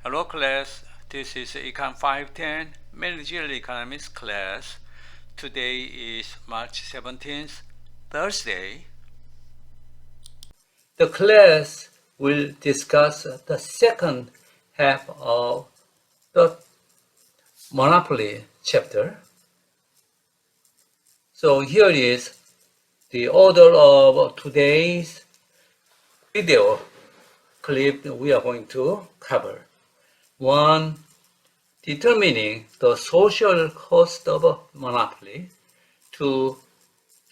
Hello class, this is Econ 510 Managerial Economics class. Today is March 17th, Thursday. The class will discuss the second half of the Monopoly chapter. So here is the order of today's video clip we are going to cover. 1. Determining the social cost of a monopoly. 2.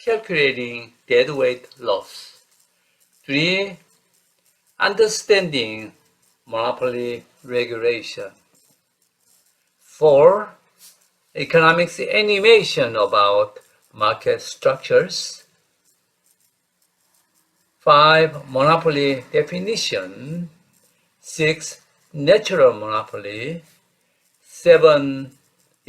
Calculating deadweight loss. 3. Understanding monopoly regulation. 4. Economics animation about market structures. 5. Monopoly definition. 6. Natural monopoly. 7.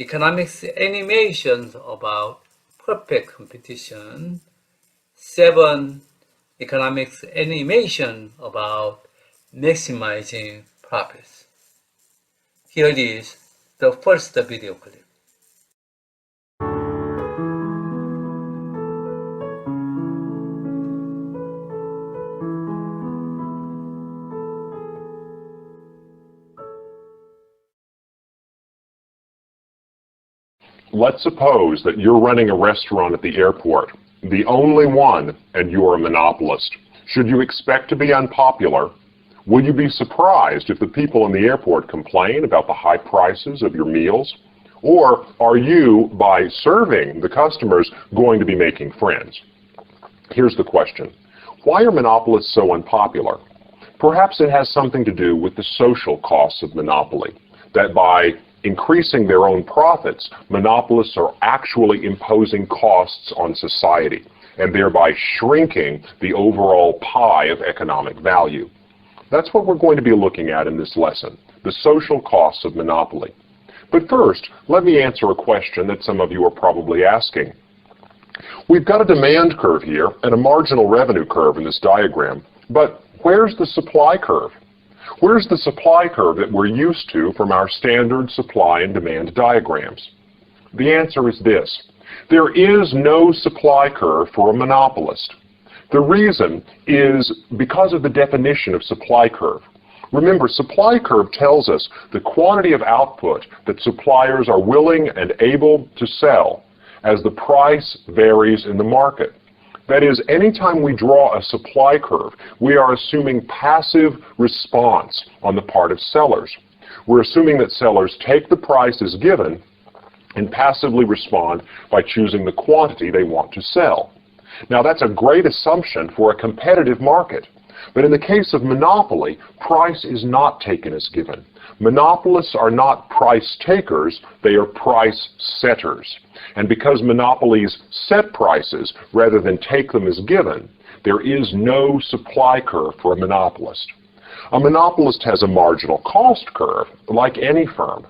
Economics animations about perfect competition. 7. Economics animation about maximizing profits. Here is the first video clip. Let's suppose that you're running a restaurant at the airport, the only one, and you're a monopolist. Should you expect to be unpopular? Will you be surprised if the people in the airport complain about the high prices of your meals? Or are you, by serving the customers, going to be making friends? Here's the question. Why are monopolists so unpopular? Perhaps it has something to do with the social costs of monopoly, that by increasing their own profits, monopolists are actually imposing costs on society and thereby shrinking the overall pie of economic value. That's what we're going to be looking at in this lesson, the social costs of monopoly. But first, let me answer a question that some of you are probably asking. We've got a demand curve here and a marginal revenue curve in this diagram, but where's the supply curve? Where's the supply curve that we're used to from our standard supply and demand diagrams? The answer is this. There is no supply curve for a monopolist. The reason is because of the definition of supply curve. Remember, supply curve tells us the quantity of output that suppliers are willing and able to sell as the price varies in the market. That is, anytime we draw a supply curve, we are assuming passive response on the part of sellers. We're assuming that sellers take the price as given and passively respond by choosing the quantity they want to sell. Now, that's a great assumption for a competitive market. But in the case of monopoly, price is not taken as given. Monopolists are not price takers, they are price setters. And because monopolies set prices rather than take them as given, there is no supply curve for a monopolist. A monopolist has a marginal cost curve, like any firm.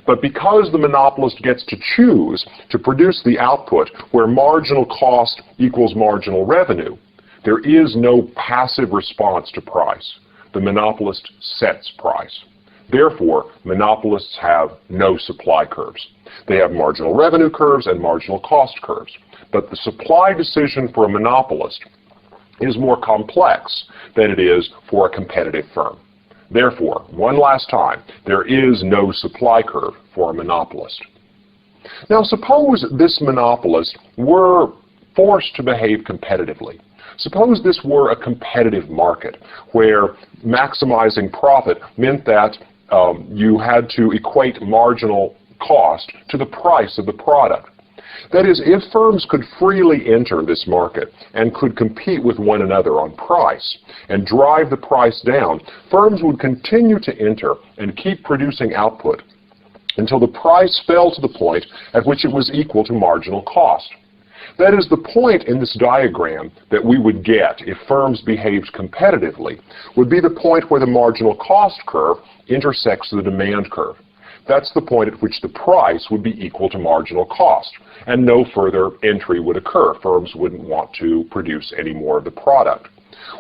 But because the monopolist gets to choose to produce the output where marginal cost equals marginal revenue, there is no passive response to price. The monopolist sets price. Therefore, monopolists have no supply curves. They have marginal revenue curves and marginal cost curves. But the supply decision for a monopolist is more complex than it is for a competitive firm. Therefore, one last time, there is no supply curve for a monopolist. Now, suppose this monopolist were forced to behave competitively. Suppose this were a competitive market where maximizing profit meant that you had to equate marginal cost to the price of the product. That is, if firms could freely enter this market and could compete with one another on price and drive the price down, firms would continue to enter and keep producing output until the price fell to the point at which it was equal to marginal cost. That is, the point in this diagram that we would get if firms behaved competitively would be the point where the marginal cost curve intersects the demand curve. That's the point at which the price would be equal to marginal cost, and no further entry would occur. Firms wouldn't want to produce any more of the product.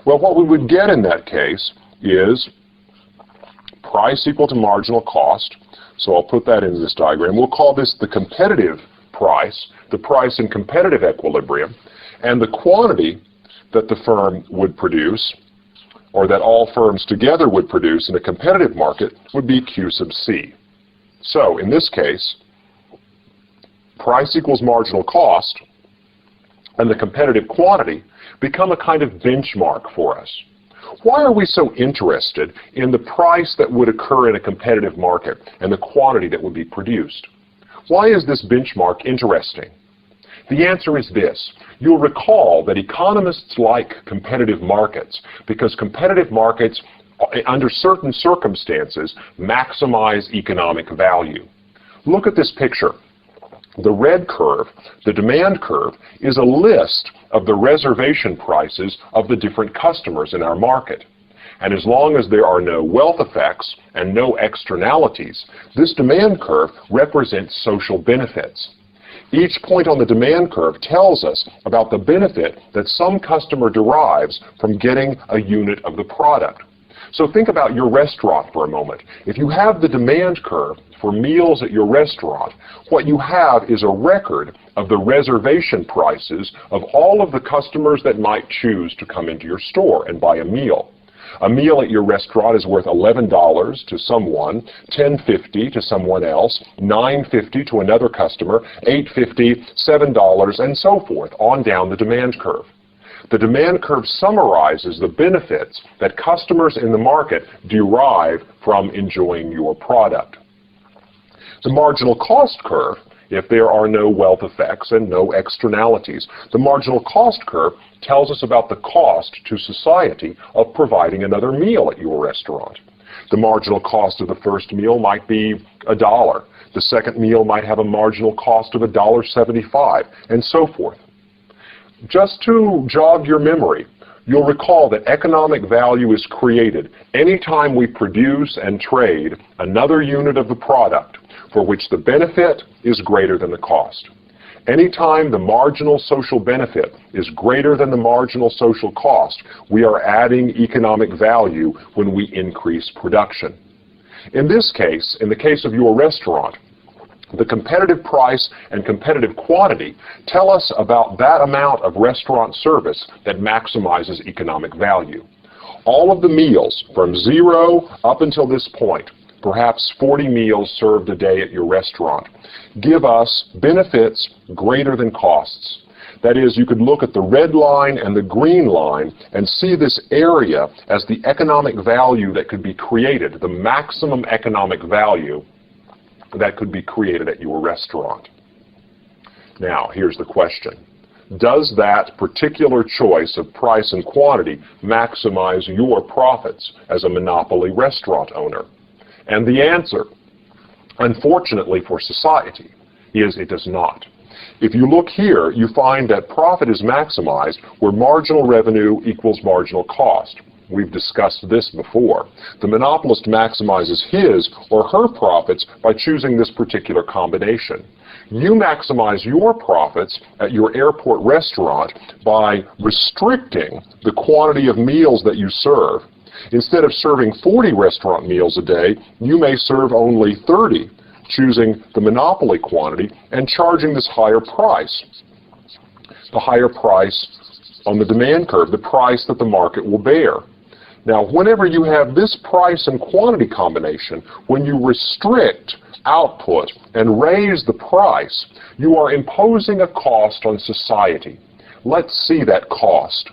Well, what we would get in that case is price equal to marginal cost. So I'll put that into this diagram. We'll call this the competitive price, the price in competitive equilibrium, and the quantity that the firm would produce, or that all firms together would produce in a competitive market, would be Q sub C. So in this case, price equals marginal cost and the competitive quantity become a kind of benchmark for us. Why are we so interested in the price that would occur in a competitive market and the quantity that would be produced? Why is this benchmark interesting? The answer is this. You'll recall that economists like competitive markets because competitive markets, under certain circumstances, maximize economic value. Look at this picture. The red curve, the demand curve, is a list of the reservation prices of the different customers in our market. And as long as there are no wealth effects and no externalities, this demand curve represents social benefits. Each point on the demand curve tells us about the benefit that some customer derives from getting a unit of the product. So think about your restaurant for a moment. If you have the demand curve for meals at your restaurant, what you have is a record of the reservation prices of all of the customers that might choose to come into your store and buy a meal. A meal at your restaurant is worth $11 to someone, $10.50 to someone else, $9.50 to another customer, $8.50, $7, and so forth, on down the demand curve. The demand curve summarizes the benefits that customers in the market derive from enjoying your product. The marginal cost curve, if there are no wealth effects and no externalities, the marginal cost curve tells us about the cost to society of providing another meal at your restaurant. The marginal cost of the first meal might be $1. The second meal might have a marginal cost of $1.75, and so forth. Just to jog your memory, you'll recall that economic value is created anytime we produce and trade another unit of the product for which the benefit is greater than the cost. Anytime the marginal social benefit is greater than the marginal social cost, we are adding economic value when we increase production. In this case, in the case of your restaurant, the competitive price and competitive quantity tell us about that amount of restaurant service that maximizes economic value. All of the meals from 0 up until this point, perhaps 40 meals served a day at your restaurant, give us benefits greater than costs. That is, you could look at the red line and the green line and see this area as the economic value that could be created, the maximum economic value that could be created at your restaurant. Now, here's the question. Does that particular choice of price and quantity maximize your profits as a monopoly restaurant owner? And the answer, unfortunately for society, is it does not. If you look here, you find that profit is maximized where marginal revenue equals marginal cost. We've discussed this before. The monopolist maximizes his or her profits by choosing this particular combination. You maximize your profits at your airport restaurant by restricting the quantity of meals that you serve. Instead of serving 40 restaurant meals a day, you may serve only 30, choosing the monopoly quantity and charging this higher price. The higher price on the demand curve, the price that the market will bear. Now, whenever you have this price and quantity combination, when you restrict output and raise the price, you are imposing a cost on society. Let's see that cost.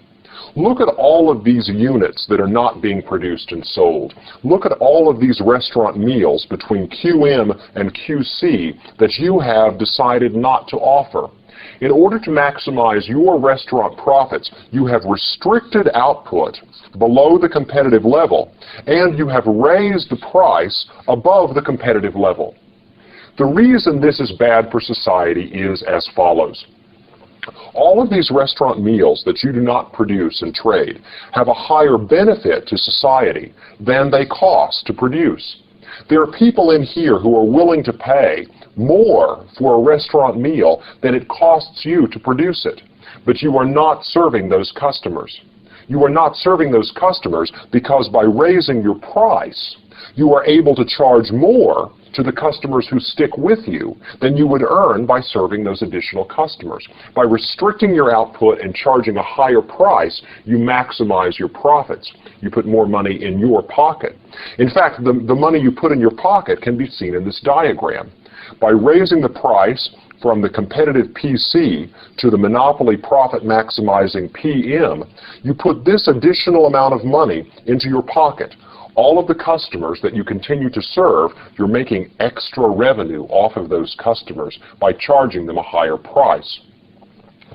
Look at all of these units that are not being produced and sold. Look at all of these restaurant meals between QM and QC that you have decided not to offer. In order to maximize your restaurant profits, you have restricted output below the competitive level, and you have raised the price above the competitive level. The reason this is bad for society is as follows. All of these restaurant meals that you do not produce and trade have a higher benefit to society than they cost to produce. There are people in here who are willing to pay more for a restaurant meal than it costs you to produce it, but you are not serving those customers. You are not serving those customers because by raising your price, you are able to charge more to the customers who stick with you than you would earn by serving those additional customers. By restricting your output and charging a higher price, you maximize your profits. You put more money in your pocket. In fact, the money you put in your pocket can be seen in this diagram. By raising the price from the competitive PC to the monopoly profit maximizing PM, you put this additional amount of money into your pocket. All of the customers that you continue to serve, you're making extra revenue off of those customers by charging them a higher price.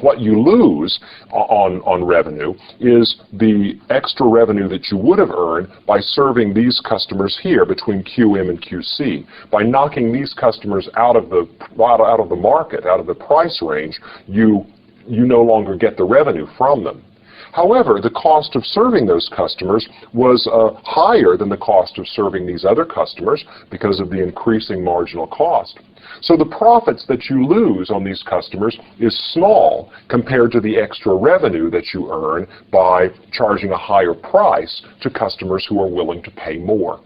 What you lose on revenue is the extra revenue that you would have earned by serving these customers here between QM and QC. By knocking these customers out of the market, out of the price range, you no longer get the revenue from them. However, the cost of serving those customers was higher than the cost of serving these other customers because of the increasing marginal cost. So the profits that you lose on these customers is small compared to the extra revenue that you earn by charging a higher price to customers who are willing to pay more.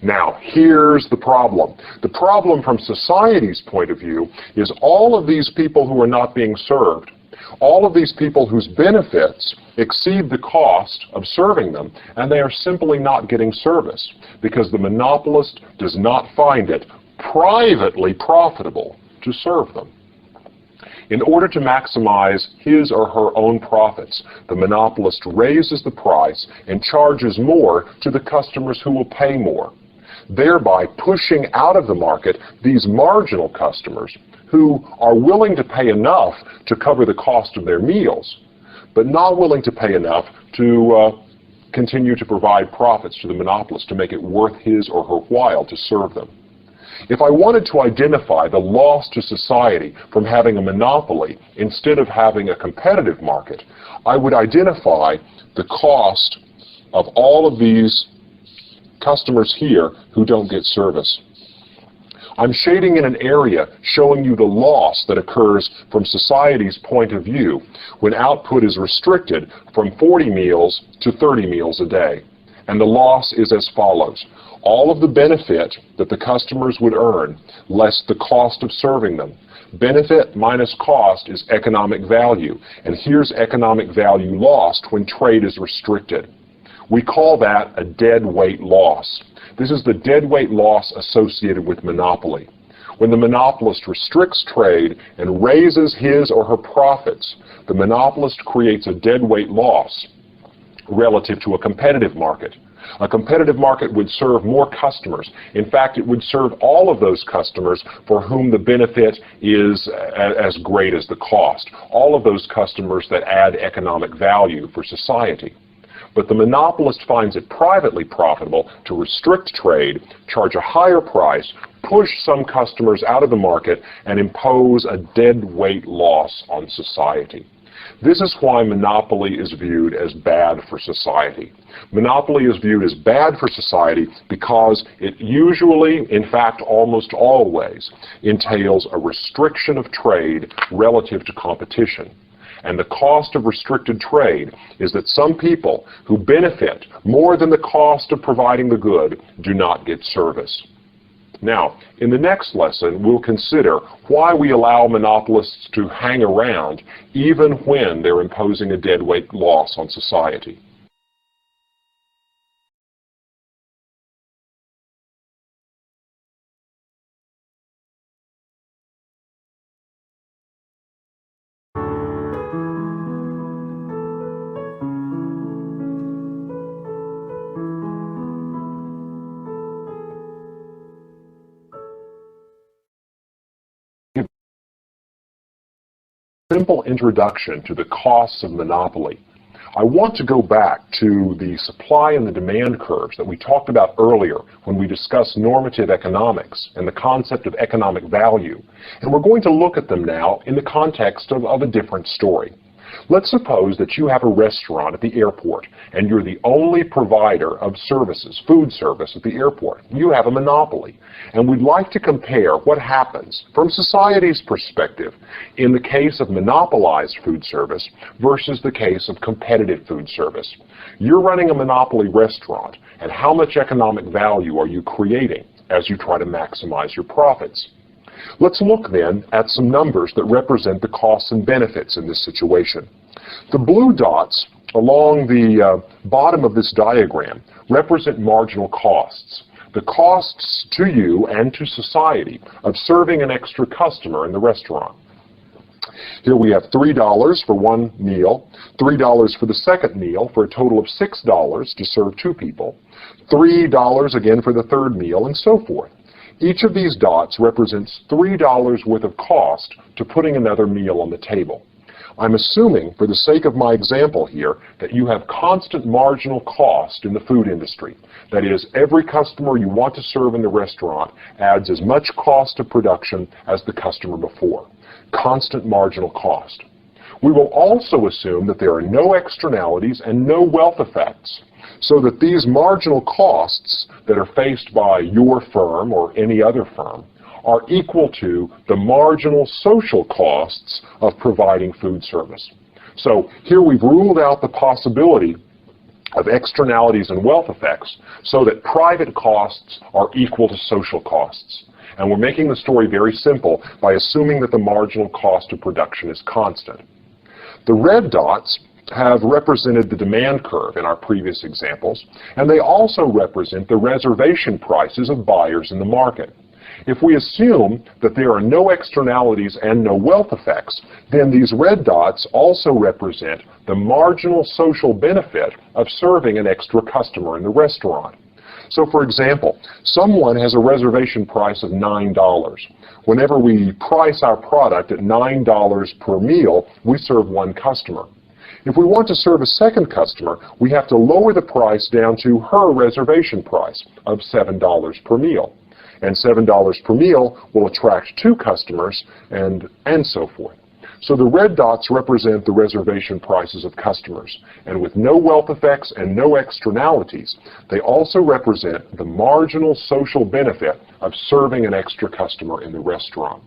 Now, here's the problem. The problem from society's point of view is all of these people who are not being served, all of these people whose benefits exceed the cost of serving them, and they are simply not getting service because the monopolist does not find it privately profitable to serve them. In order to maximize his or her own profits, the monopolist raises the price and charges more to the customers who will pay more, thereby pushing out of the market these marginal customers who are willing to pay enough to cover the cost of their meals, but not willing to pay enough to continue to provide profits to the monopolist to make it worth his or her while to serve them. If I wanted to identify the loss to society from having a monopoly instead of having a competitive market, I would identify the cost of all of these customers here who don't get service. I'm shading in an area showing you the loss that occurs from society's point of view when output is restricted from 40 meals to 30 meals a day. And the loss is as follows. All of the benefit that the customers would earn, less the cost of serving them. Benefit minus cost is economic value, and here's economic value lost when trade is restricted. We call that a dead weight loss. This is the dead weight loss associated with monopoly. When the monopolist restricts trade and raises his or her profits, the monopolist creates a dead weight loss relative to a competitive market. A competitive market would serve more customers. In fact, it would serve all of those customers for whom the benefit is as great as the cost. All of those customers that add economic value for society. But the monopolist finds it privately profitable to restrict trade, charge a higher price, push some customers out of the market, and impose a dead weight loss on society. This is why monopoly is viewed as bad for society. Monopoly is viewed as bad for society because it usually, in fact almost always, entails a restriction of trade relative to competition. And the cost of restricted trade is that some people who benefit more than the cost of providing the good do not get service. Now, in the next lesson, we'll consider why we allow monopolists to hang around even when they're imposing a deadweight loss on society. Simple introduction to the costs of monopoly. I want to go back to the supply and the demand curves that we talked about earlier when we discussed normative economics and the concept of economic value. And we're going to look at them now in the context of a different story. Let's suppose that you have a restaurant at the airport and you're the only provider of services, food service at the airport. You have a monopoly. And we'd like to compare what happens from society's perspective in the case of monopolized food service versus the case of competitive food service. You're running a monopoly restaurant, and how much economic value are you creating as you try to maximize your profits? Let's look then at some numbers that represent the costs and benefits in this situation. The blue dots along the bottom of this diagram represent marginal costs. The costs to you and to society of serving an extra customer in the restaurant. Here we have $3 for one meal, $3 for the second meal, for a total of $6 to serve two people, $3 again for the third meal, and so forth. Each of these dots represents $3 worth of cost to putting another meal on the table. I'm assuming, for the sake of my example here, that you have constant marginal cost in the food industry. That is, every customer you want to serve in the restaurant adds as much cost of production as the customer before. Constant marginal cost. We will also assume that there are no externalities and no wealth effects, so that these marginal costs that are faced by your firm or any other firm are equal to the marginal social costs of providing food service. So here we've ruled out the possibility of externalities and wealth effects so that private costs are equal to social costs. And we're making the story very simple by assuming that the marginal cost of production is constant. The red dots have represented the demand curve in our previous examples, and they also represent the reservation prices of buyers in the market. If we assume that there are no externalities and no wealth effects, then these red dots also represent the marginal social benefit of serving an extra customer in the restaurant. So, for example, someone has a reservation price of $9. Whenever we price our product at $9 per meal, we serve one customer. If we want to serve a second customer, we have to lower the price down to her reservation price of $7 per meal. And $7 per meal will attract two customers, and so forth. So the red dots represent the reservation prices of customers, and with no wealth effects and no externalities, they also represent the marginal social benefit of serving an extra customer in the restaurant.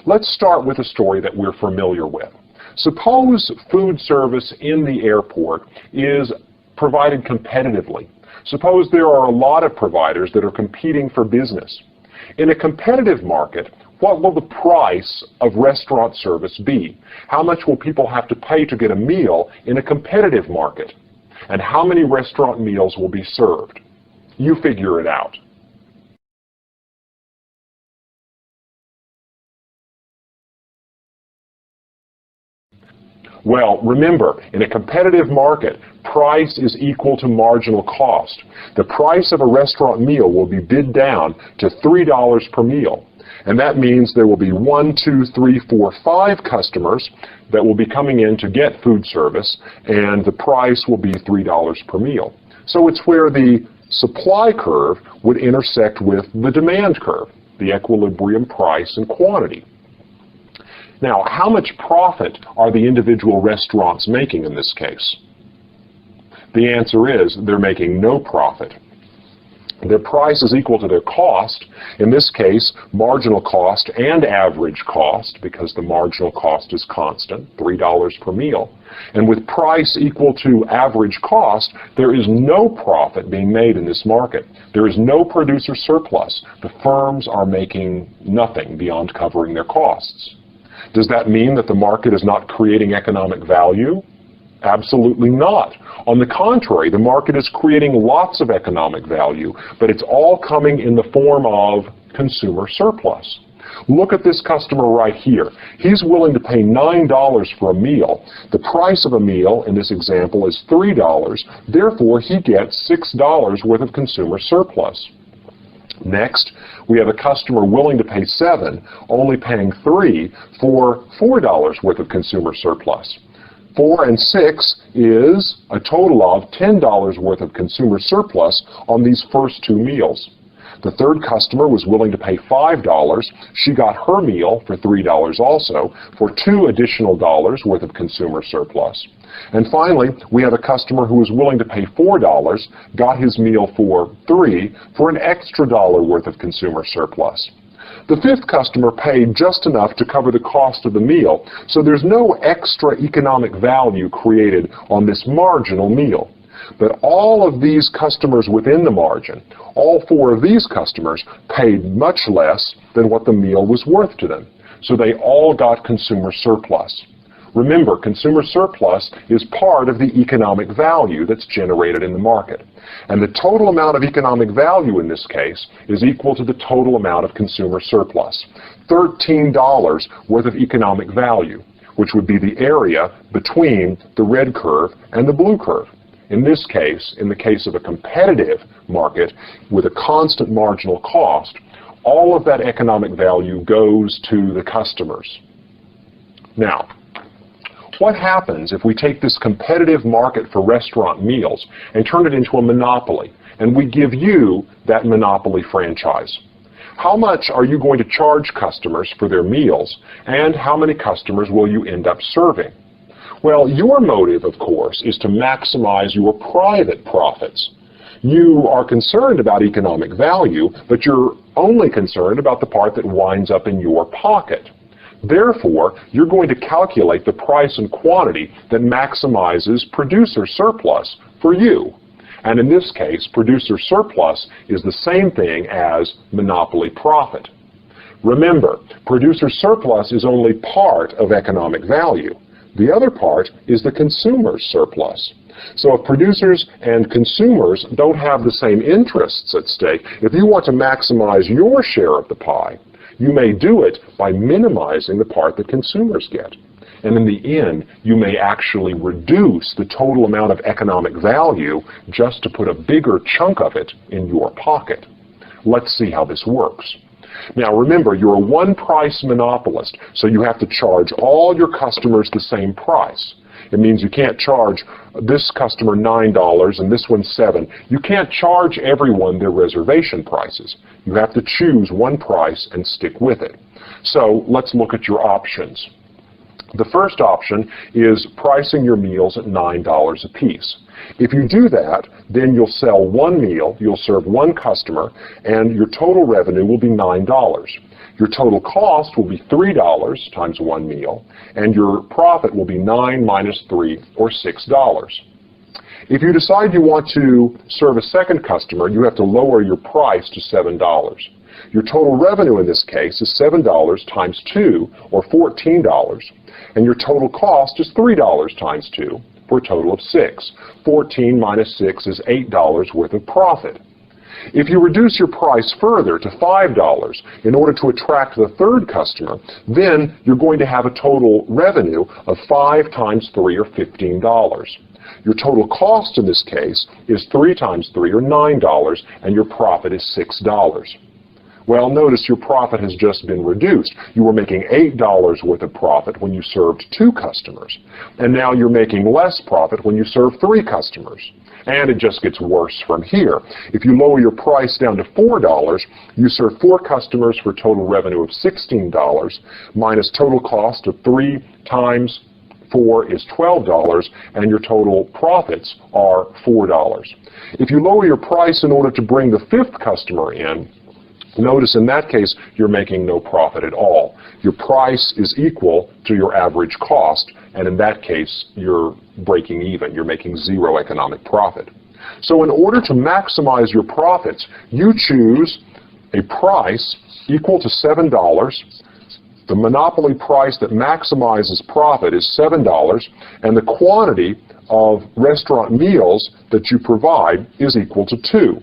Let's start with a story that we're familiar with. Suppose food service in the airport is provided competitively. Suppose there are a lot of providers that are competing for business. In a competitive market, what will the price of restaurant service be? How much will people have to pay to get a meal in a competitive market? And how many restaurant meals will be served? You figure it out. Well, remember, in a competitive market, price is equal to marginal cost. The price of a restaurant meal will be bid down to $3 per meal. And that means there will be 1, 2, 3, 4, 5 customers that will be coming in to get food service, and the price will be $3 per meal. So it's where the supply curve would intersect with the demand curve, the equilibrium price and quantity. Now, how much profit are the individual restaurants making in this case? The answer is they're making no profit. Their price is equal to their cost, in this case, marginal cost and average cost, because the marginal cost is constant, $3 per meal. And with price equal to average cost, there is no profit being made in this market. There is no producer surplus. The firms are making nothing beyond covering their costs. Does that mean that the market is not creating economic value? Absolutely not. On the contrary, the market is creating lots of economic value, but it's all coming in the form of consumer surplus. Look at this customer right here. He's willing to pay $9 for a meal. The price of a meal in this example is $3. Therefore, he gets $6 worth of consumer surplus. Next, we have a customer willing to pay $7, only paying $3 for $4 worth of consumer surplus. 4 and 6 is a total of $10 worth of consumer surplus on these first two meals. The third customer was willing to pay $5. She got her meal for $3 also, for $2 additional worth of consumer surplus. And finally, we have a customer who was willing to pay $4, got his meal for $3, for an extra $1 worth of consumer surplus. The fifth customer paid just enough to cover the cost of the meal, so there's no extra economic value created on this marginal meal. But all of these customers within the margin, all four of these customers, paid much less than what the meal was worth to them. So they all got consumer surplus. Remember, consumer surplus is part of the economic value that's generated in the market. And the total amount of economic value in this case is equal to the total amount of consumer surplus. $13 worth of economic value, which would be the area between the red curve and the blue curve. In this case, in the case of a competitive market with a constant marginal cost, all of that economic value goes to the customers. Now, what happens if we take this competitive market for restaurant meals and turn it into a monopoly, and we give you that monopoly franchise? How much are you going to charge customers for their meals, and how many customers will you end up serving? Well, your motive, of course, is to maximize your private profits. You are concerned about economic value, but you're only concerned about the part that winds up in your pocket. Therefore, you're going to calculate the price and quantity that maximizes producer surplus for you. And in this case, producer surplus is the same thing as monopoly profit. Remember, producer surplus is only part of economic value. The other part is the consumer's surplus. So if producers and consumers don't have the same interests at stake, if you want to maximize your share of the pie, you may do it by minimizing the part that consumers get. And in the end, you may actually reduce the total amount of economic value just to put a bigger chunk of it in your pocket. Let's see how this works. Now remember, you're a one-price monopolist, so you have to charge all your customers the same price. It means you can't charge this customer $9 and this one $7. You can't charge everyone their reservation prices. You have to choose one price and stick with it. So let's look at your options. The first option is pricing your meals at $9 a piece. If you do that, then you'll sell one meal, you'll serve one customer, and your total revenue will be $9. Your total cost will be $3 times one meal, and your profit will be 9 minus 3, or $6. If you decide you want to serve a second customer, you have to lower your price to $7. Your total revenue in this case is $7 times 2, or $14, and your total cost is $3 times 2, for a total of $6. 14 minus 6 is $8 worth of profit. If you reduce your price further to $5 in order to attract the third customer, then you're going to have a total revenue of 5 times 3, or $15. Your total cost in this case is 3 times 3, or $9, and your profit is $6. Well, notice your profit has just been reduced. You were making $8 worth of profit when you served 2 customers, and now you're making less profit when you serve 3 customers. And it just gets worse from here. If you lower your price down to $4, you serve 4 customers for a total revenue of $16, minus total cost of 3 times 4 is $12, and your total profits are $4. If you lower your price in order to bring the 5th customer in, notice in that case you're making no profit at all. Your price is equal to your average cost, and in that case you're breaking even. You're making 0 economic profit. So in order to maximize your profits, you choose a price equal to $7. The monopoly price that maximizes profit is $7, and the quantity of restaurant meals that you provide is equal to 2.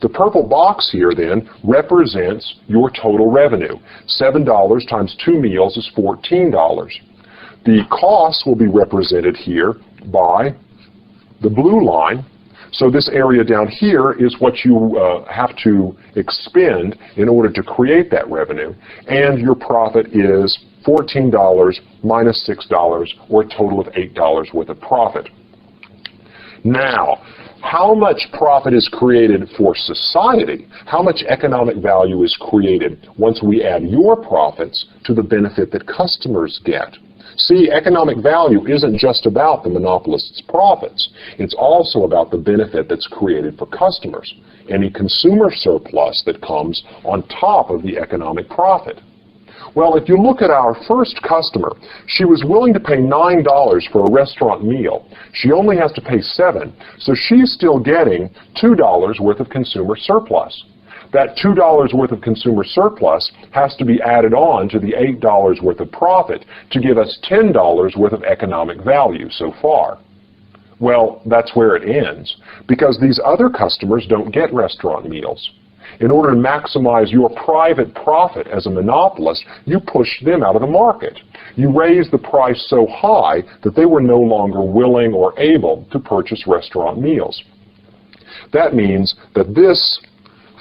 The purple box here then represents your total revenue. $7 times 2 meals is $14. The cost will be represented here by the blue line. So this area down here is what you have to expend in order to create that revenue. And your profit is $14 minus $6, or a total of $8 worth of profit. Now, how much profit is created for society, how much economic value is created once we add your profits to the benefit that customers get. See, economic value isn't just about the monopolist's profits. It's also about the benefit that's created for customers, any consumer surplus that comes on top of the economic profit. Well, if you look at our first customer, she was willing to pay $9 for a restaurant meal. She only has to pay $7, so she's still getting $2 worth of consumer surplus. That $2 worth of consumer surplus has to be added on to the $8 worth of profit to give us $10 worth of economic value so far. Well, that's where it ends, because these other customers don't get restaurant meals. In order to maximize your private profit as a monopolist, you push them out of the market. You raise the price so high that they were no longer willing or able to purchase restaurant meals. That means that this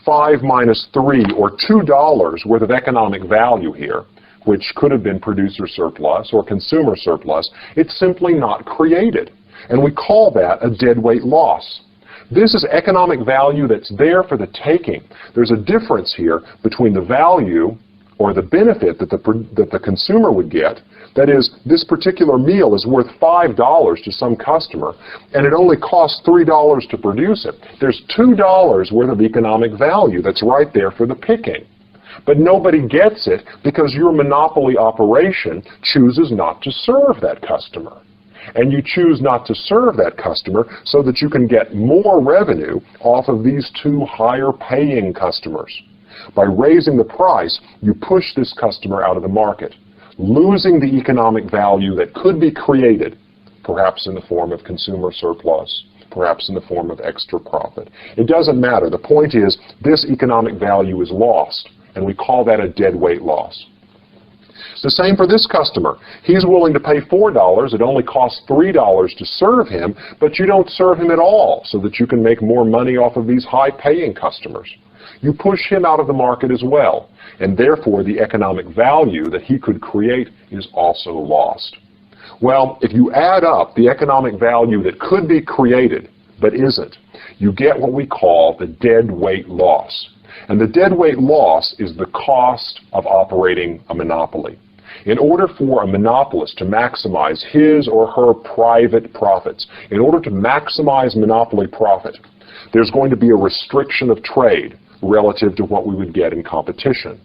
5 minus 3, or $2 worth of economic value here, which could have been producer surplus or consumer surplus, it's simply not created. And we call that a deadweight loss. This is economic value that's there for the taking. There's a difference here between the value or the benefit that the consumer would get. That is, this particular meal is worth $5 to some customer, and it only costs $3 to produce it. There's $2 worth of economic value that's right there for the picking. But nobody gets it because your monopoly operation chooses not to serve that customer. And you choose not to serve that customer so that you can get more revenue off of these two higher paying customers. By raising the price, you push this customer out of the market, losing the economic value that could be created, perhaps in the form of consumer surplus, perhaps in the form of extra profit. It doesn't matter. The point is, this economic value is lost, and we call that a deadweight loss. The same for this customer. He's willing to pay $4. It only costs $3 to serve him, but you don't serve him at all so that you can make more money off of these high-paying customers. You push him out of the market as well, and therefore the economic value that he could create is also lost. Well, if you add up the economic value that could be created but isn't, you get what we call the deadweight loss. And the deadweight loss is the cost of operating a monopoly. In order for a monopolist to maximize his or her private profits, in order to maximize monopoly profit, there's going to be a restriction of trade relative to what we would get in competition.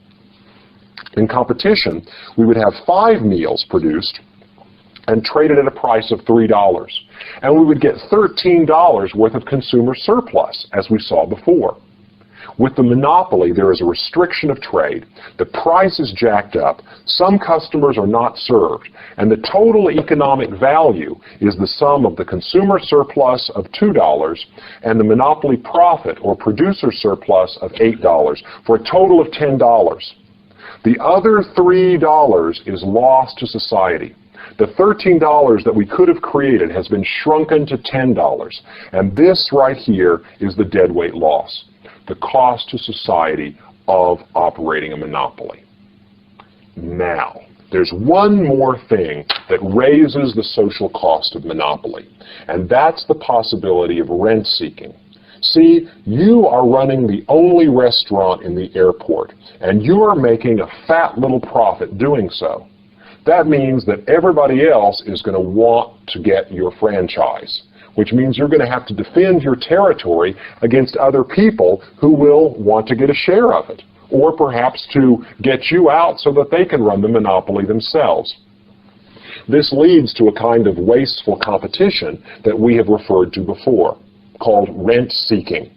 In competition, we would have 5 meals produced and traded at a price of $3. And we would get $13 worth of consumer surplus, as we saw before. With the monopoly, there is a restriction of trade. The price is jacked up. Some customers are not served. And the total economic value is the sum of the consumer surplus of $2 and the monopoly profit or producer surplus of $8 for a total of $10. The other $3 is lost to society. The $13 that we could have created has been shrunken to $10. And this right here is the deadweight loss, the cost to society of operating a monopoly. Now, there's one more thing that raises the social cost of monopoly, and that's the possibility of rent seeking. See, you are running the only restaurant in the airport, and you are making a fat little profit doing so. That means that everybody else is going to want to get your franchise, which means you're going to have to defend your territory against other people who will want to get a share of it, or perhaps to get you out so that they can run the monopoly themselves. This leads to a kind of wasteful competition that we have referred to before, called rent seeking.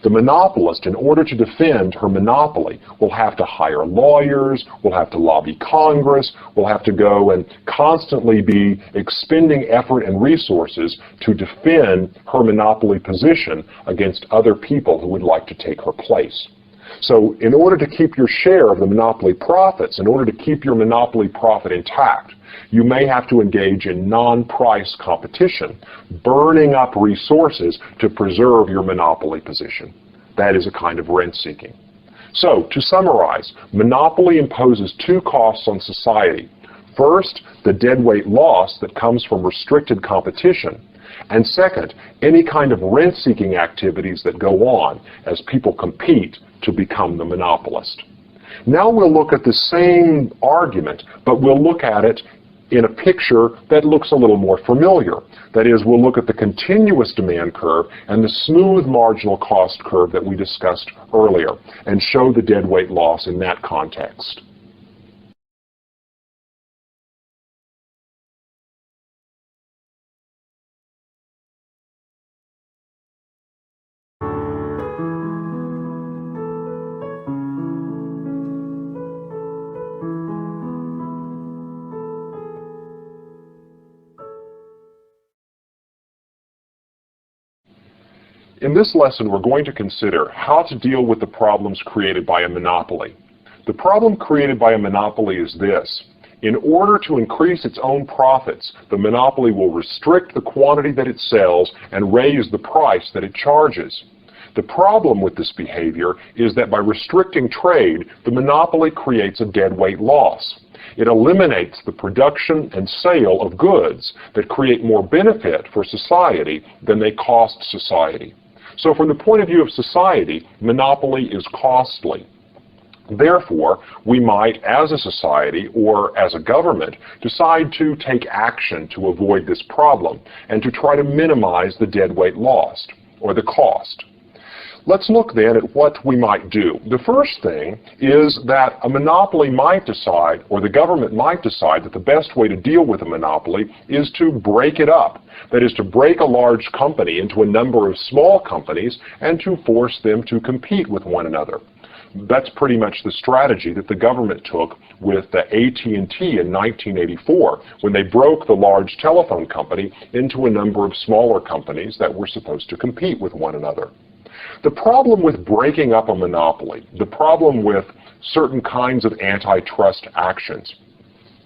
The monopolist, in order to defend her monopoly, will have to hire lawyers, will have to lobby Congress, will have to go and constantly be expending effort and resources to defend her monopoly position against other people who would like to take her place. So in order to keep your share of the monopoly profits, in order to keep your monopoly profit intact, you may have to engage in non-price competition, burning up resources to preserve your monopoly position. That is a kind of rent seeking. So, to summarize, monopoly imposes 2 costs on society. First, the deadweight loss that comes from restricted competition, And second, any kind of rent-seeking activities that go on as people compete to become the monopolist. Now we'll look at the same argument, but we'll look at it in a picture that looks a little more familiar. That is, we'll look at the continuous demand curve and the smooth marginal cost curve that we discussed earlier, and show the deadweight loss in that context. In this lesson, we're going to consider how to deal with the problems created by a monopoly. The problem created by a monopoly is this. In order to increase its own profits, the monopoly will restrict the quantity that it sells and raise the price that it charges. The problem with this behavior is that by restricting trade, the monopoly creates a deadweight loss. It eliminates the production and sale of goods that create more benefit for society than they cost society. So from the point of view of society, monopoly is costly. Therefore, we might, as a society or as a government, decide to take action to avoid this problem and to try to minimize the deadweight loss, or the cost. Let's look then at what we might do. The first thing is that a monopoly might decide, or the government might decide, that the best way to deal with a monopoly is to break it up. That is, to break a large company into a number of small companies and to force them to compete with one another. That's pretty much the strategy that the government took with the AT&T in 1984, when they broke the large telephone company into a number of smaller companies that were supposed to compete with one another. The problem with breaking up a monopoly, the problem with certain kinds of antitrust actions,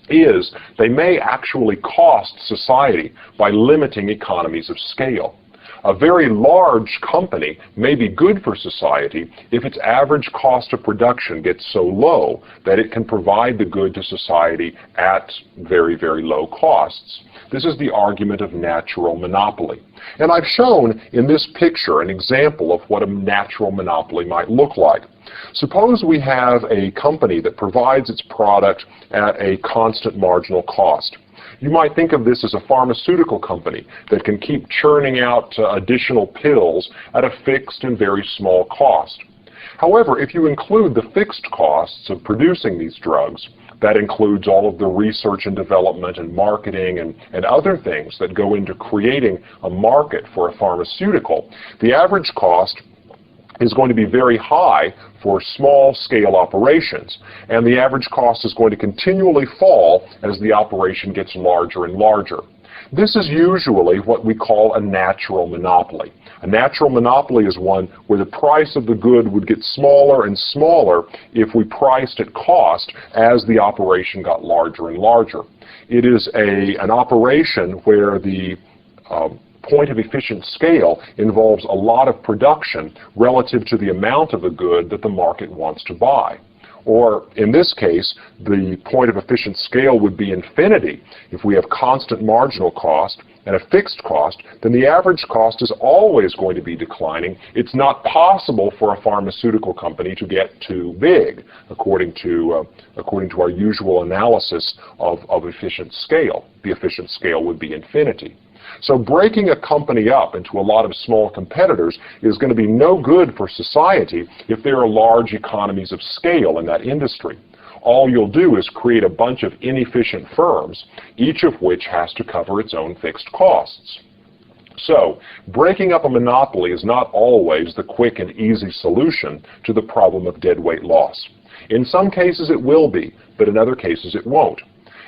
is they may actually cost society by limiting economies of scale. A very large company may be good for society if its average cost of production gets so low that it can provide the good to society at very, very low costs. This is the argument of natural monopoly. And I've shown in this picture an example of what a natural monopoly might look like. Suppose we have a company that provides its product at a constant marginal cost. You might think of this as a pharmaceutical company that can keep churning out additional pills at a fixed and very small cost. However, if you include the fixed costs of producing these drugs, that includes all of the research and development and marketing and other things that go into creating a market for a pharmaceutical, the average cost is going to be very high for small-scale operations, and the average cost is going to continually fall as the operation gets larger and larger. This is usually what we call a natural monopoly. A natural monopoly is one where the price of the good would get smaller and smaller if we priced at cost as the operation got larger and larger. It is an operation where the point of efficient scale involves a lot of production relative to the amount of the good that the market wants to buy. Or, in this case, the point of efficient scale would be infinity. If we have constant marginal cost and a fixed cost, then the average cost is always going to be declining. It's not possible for a pharmaceutical company to get too big, according to our usual analysis of efficient scale. The efficient scale would be infinity. So breaking a company up into a lot of small competitors is going to be no good for society if there are large economies of scale in that industry. All you'll do is create a bunch of inefficient firms, each of which has to cover its own fixed costs. So, breaking up a monopoly is not always the quick and easy solution to the problem of deadweight loss. In some cases it will be, but in other cases it won't.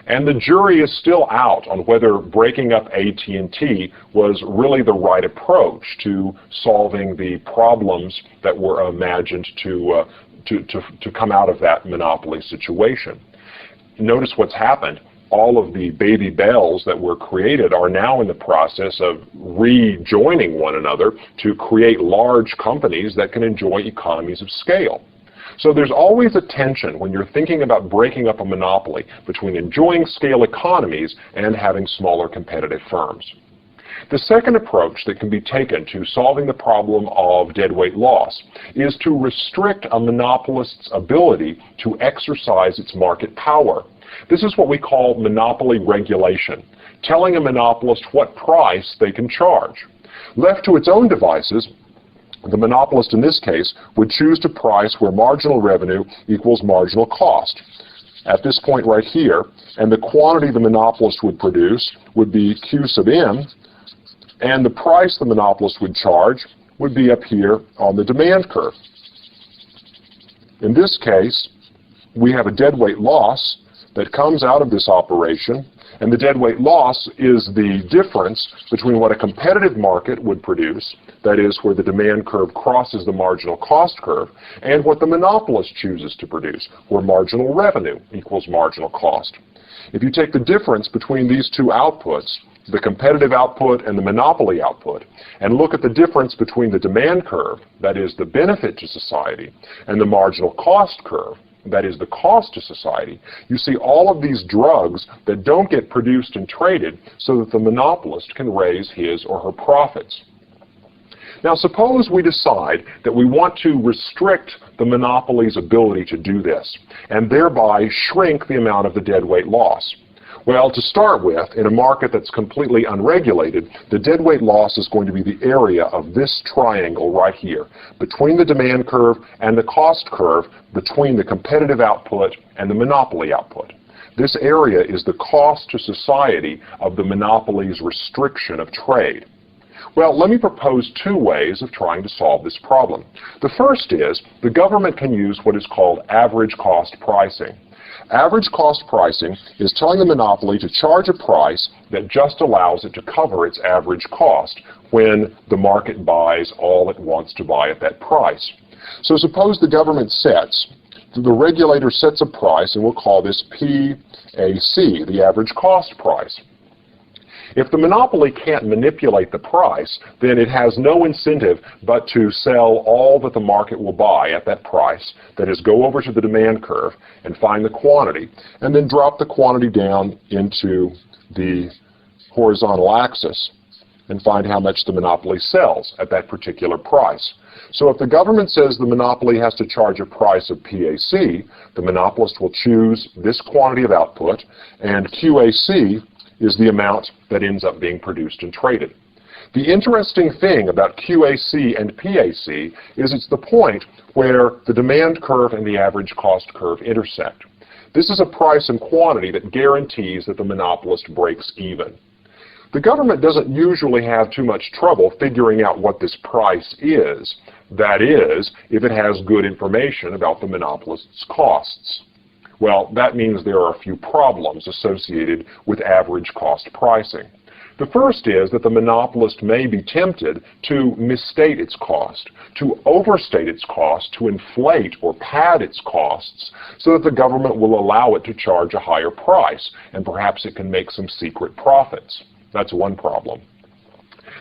And the jury is still out on whether breaking up AT&T was really the right approach to solving the problems that were imagined to come out of that monopoly situation. Notice what's happened. All of the baby bells that were created are now in the process of rejoining one another to create large companies that can enjoy economies of scale. So there's always a tension when you're thinking about breaking up a monopoly between enjoying scale economies and having smaller competitive firms. The second approach that can be taken to solving the problem of deadweight loss is to restrict a monopolist's ability to exercise its market power. This is what we call monopoly regulation, telling a monopolist what price they can charge. Left to its own devices, the monopolist in this case would choose to price where marginal revenue equals marginal cost. At this point right here, and the quantity the monopolist would produce would be Q sub M, and the price the monopolist would charge would be up here on the demand curve. In this case, we have a deadweight loss that comes out of this operation, and the deadweight loss is the difference between what a competitive market would produce, that is, where the demand curve crosses the marginal cost curve, and what the monopolist chooses to produce, where marginal revenue equals marginal cost. If you take the difference between these two outputs, the competitive output and the monopoly output, and look at the difference between the demand curve, that is the benefit to society, and the marginal cost curve, that is the cost to society, you see all of these drugs that don't get produced and traded so that the monopolist can raise his or her profits. Now suppose we decide that we want to restrict the monopoly's ability to do this, and thereby shrink the amount of the deadweight loss. Well, to start with, in a market that's completely unregulated, the deadweight loss is going to be the area of this triangle right here, between the demand curve and the cost curve, between the competitive output and the monopoly output. This area is the cost to society of the monopoly's restriction of trade. Well, let me propose two ways of trying to solve this problem. The first is the government can use what is called average cost pricing. Average cost pricing is telling the monopoly to charge a price that just allows it to cover its average cost when the market buys all it wants to buy at that price. So suppose the government the regulator sets a price, and we'll call this PAC, the average cost price. If the monopoly can't manipulate the price, then it has no incentive but to sell all that the market will buy at that price, that is, go over to the demand curve and find the quantity, and then drop the quantity down into the horizontal axis and find how much the monopoly sells at that particular price. So if the government says the monopoly has to charge a price of PAC, the monopolist will choose this quantity of output, and QAC is the amount that ends up being produced and traded. The interesting thing about QAC and PAC is it's the point where the demand curve and the average cost curve intersect. This is a price and quantity that guarantees that the monopolist breaks even. The government doesn't usually have too much trouble figuring out what this price is, that is, if it has good information about the monopolist's costs. Well, that means there are a few problems associated with average cost pricing. The first is that the monopolist may be tempted to misstate its cost, to overstate its cost, to inflate or pad its costs so that the government will allow it to charge a higher price, and perhaps it can make some secret profits. That's one problem.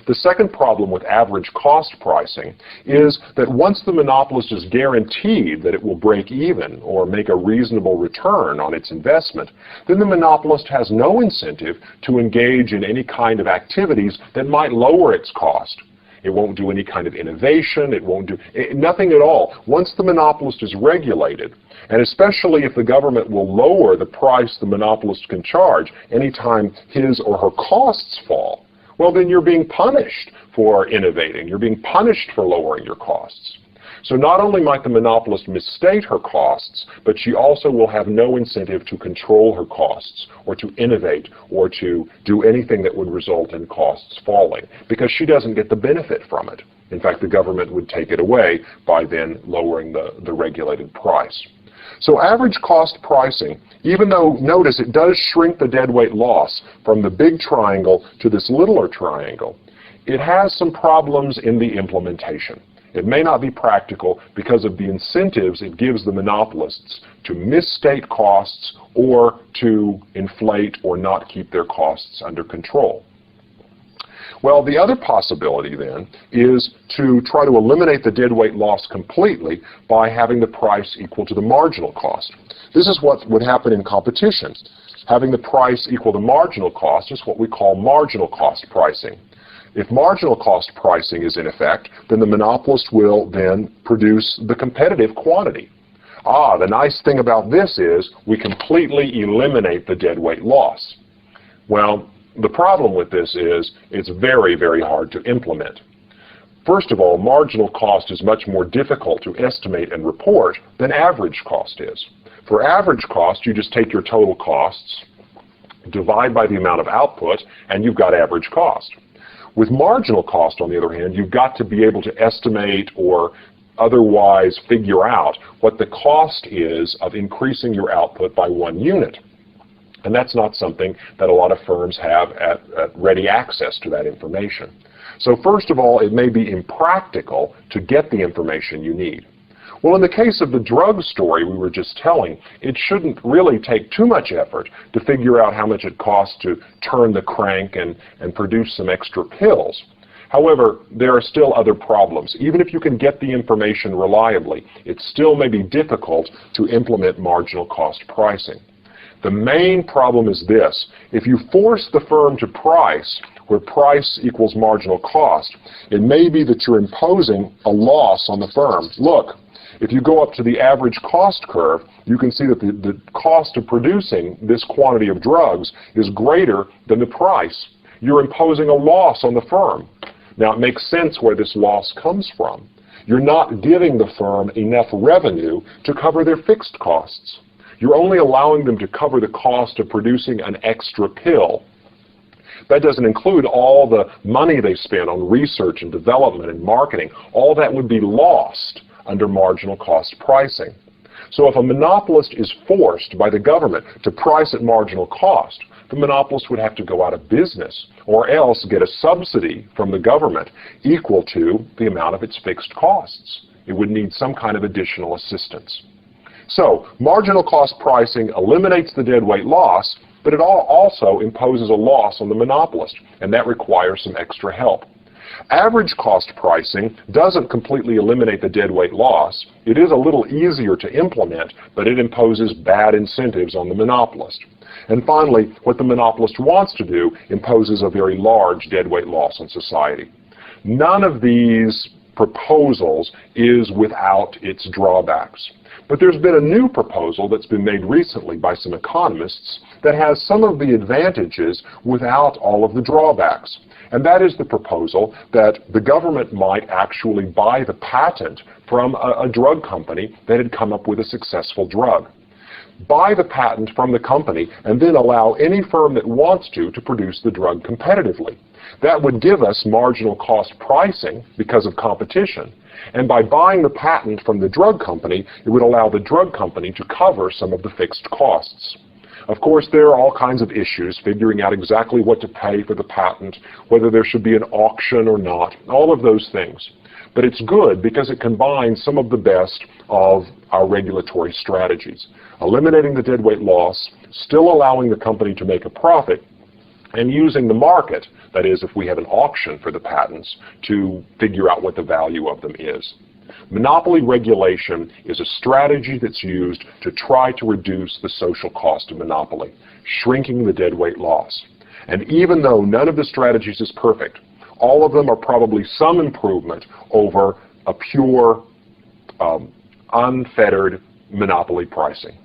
The second problem with average cost pricing is that once the monopolist is guaranteed that it will break even or make a reasonable return on its investment, then the monopolist has no incentive to engage in any kind of activities that might lower its cost. It won't do any kind of innovation, it won't do nothing at all. Once the monopolist is regulated, and especially if the government will lower the price the monopolist can charge anytime his or her costs fall, well, then you're being punished for innovating. You're being punished for lowering your costs. So not only might the monopolist misstate her costs, but she also will have no incentive to control her costs or to innovate or to do anything that would result in costs falling, because she doesn't get the benefit from it. In fact, the government would take it away by then lowering the regulated price. So average cost pricing, even though, notice, it does shrink the deadweight loss from the big triangle to this littler triangle, it has some problems in the implementation. It may not be practical because of the incentives it gives the monopolists to misstate costs or to inflate or not keep their costs under control. Well, the other possibility then is to try to eliminate the deadweight loss completely by having the price equal to the marginal cost. This is what would happen in competition. Having the price equal to marginal cost is what we call marginal cost pricing. If marginal cost pricing is in effect, then the monopolist will then produce the competitive quantity. The nice thing about this is we completely eliminate the deadweight loss. Well, the problem with this is it's very, very hard to implement. First of all, marginal cost is much more difficult to estimate and report than average cost is. For average cost, you just take your total costs, divide by the amount of output, and you've got average cost. With marginal cost, on the other hand, you've got to be able to estimate or otherwise figure out what the cost is of increasing your output by 1 unit. And that's not something that a lot of firms have at ready access to that information. So first of all, it may be impractical to get the information you need. Well, in the case of the drug story we were just telling, it shouldn't really take too much effort to figure out how much it costs to turn the crank and produce some extra pills. However, there are still other problems. Even if you can get the information reliably, it still may be difficult to implement marginal cost pricing. The main problem is this: if you force the firm to price where price equals marginal cost, it may be that you're imposing a loss on the firm. Look, if you go up to the average cost curve, you can see that the cost of producing this quantity of drugs is greater than the price. You're imposing a loss on the firm. Now, it makes sense where this loss comes from. You're not giving the firm enough revenue to cover their fixed costs. You're only allowing them to cover the cost of producing an extra pill. That doesn't include all the money they spend on research and development and marketing. All that would be lost under marginal cost pricing. So if a monopolist is forced by the government to price at marginal cost, the monopolist would have to go out of business or else get a subsidy from the government equal to the amount of its fixed costs. It would need some kind of additional assistance. So marginal cost pricing eliminates the deadweight loss, but it also imposes a loss on the monopolist, and that requires some extra help. Average cost pricing doesn't completely eliminate the deadweight loss. It is a little easier to implement, but it imposes bad incentives on the monopolist. And finally, what the monopolist wants to do imposes a very large deadweight loss on society. None of these proposals is without its drawbacks. But there's been a new proposal that's been made recently by some economists that has some of the advantages without all of the drawbacks. And that is the proposal that the government might actually buy the patent from a drug company that had come up with a successful drug. Buy the patent from the company and then allow any firm that wants to produce the drug competitively. That would give us marginal cost pricing because of competition. And by buying the patent from the drug company, it would allow the drug company to cover some of the fixed costs. Of course, there are all kinds of issues, figuring out exactly what to pay for the patent, whether there should be an auction or not, all of those things. But it's good because it combines some of the best of our regulatory strategies. Eliminating the deadweight loss, still allowing the company to make a profit, and using the market, that is, if we have an auction for the patents, to figure out what the value of them is. Monopoly regulation is a strategy that's used to try to reduce the social cost of monopoly, shrinking the deadweight loss. And even though none of the strategies is perfect, all of them are probably some improvement over a pure, unfettered monopoly pricing.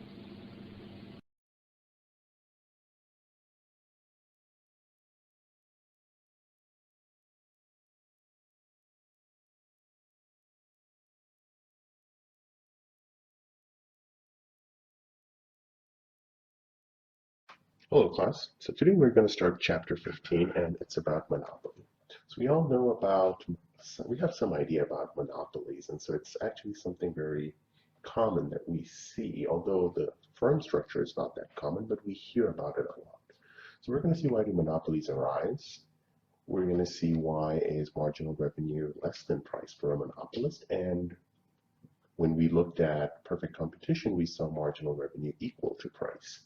Hello class, so today we're going to start chapter 15 and it's about monopoly. So we all know about, we have some idea about monopolies, and so it's actually something very common that we see, although the firm structure is not that common, but we hear about it a lot. So we're going to see why do monopolies arise. We're going to see why is marginal revenue less than price for a monopolist, and when we looked at perfect competition, we saw marginal revenue equal to price.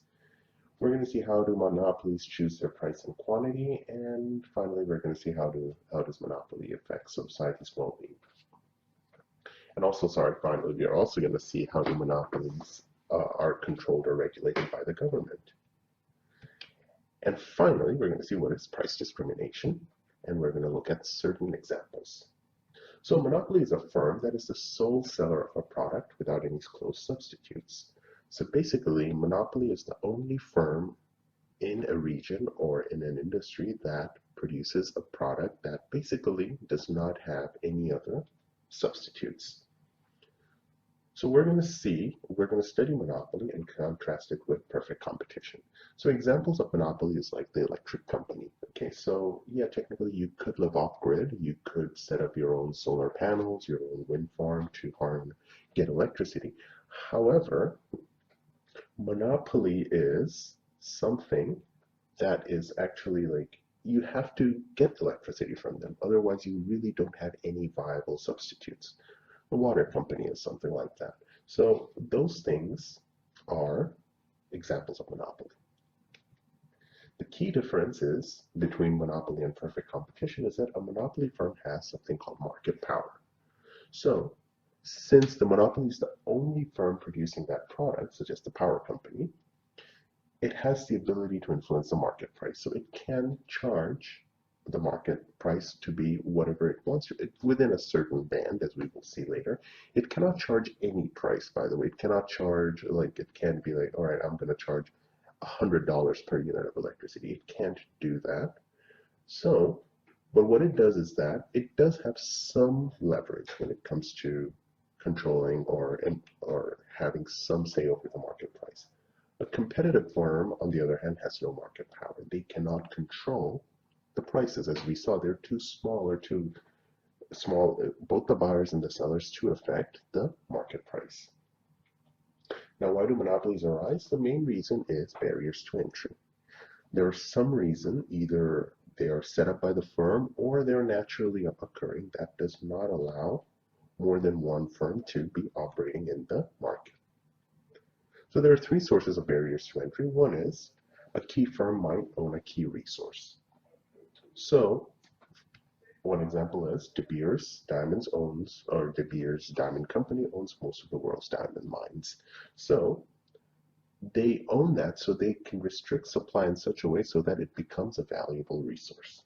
We're going to see how do monopolies choose their price and quantity, and finally we're going to see how does monopoly affect society's well-being. And also, finally, we are also going to see how the monopolies are controlled or regulated by the government. And finally, we're going to see what is price discrimination. and we're going to look at certain examples. So a monopoly is a firm that is the sole seller of a product without any close substitutes. So basically, monopoly is the only firm in a region or in an industry that produces a product that basically does not have any other substitutes. So we're going to study monopoly and contrast it with perfect competition. So examples of monopoly is like the electric company. Okay, so yeah, technically you could live off grid. You could set up your own solar panels, your own wind farm to get electricity. However, monopoly is something that is actually like you have to get electricity from them. Otherwise, you really don't have any viable substitutes. The water company is something like that. So those things are examples of monopoly. The key difference is between monopoly and perfect competition is that a monopoly firm has something called market power. So since the monopoly is the only firm producing that product, such as the power company, it has the ability to influence the market price. So it can charge the market price to be whatever it wants to, within a certain band, as we will see later. It cannot charge any price, by the way. It cannot charge, like, it can't be like, all right, I'm going to charge $100 per unit of electricity. It can't do that. So, but what it does is that it does have some leverage when it comes to controlling or having some say over the market price. A competitive firm, on the other hand, has no market power. They cannot control the prices. As we saw, they're too small, both the buyers and the sellers, to affect the market price. Now, why do monopolies arise? The main reason is barriers to entry. There is some reason, either they are set up by the firm or they're naturally occurring, that does not allow more than one firm to be operating in the market. So there are three sources of barriers to entry. One is a key firm might own a key resource. So one example is De Beers Diamonds De Beers Diamond Company owns most of the world's diamond mines. So they own that, so they can restrict supply in such a way so that it becomes a valuable resource.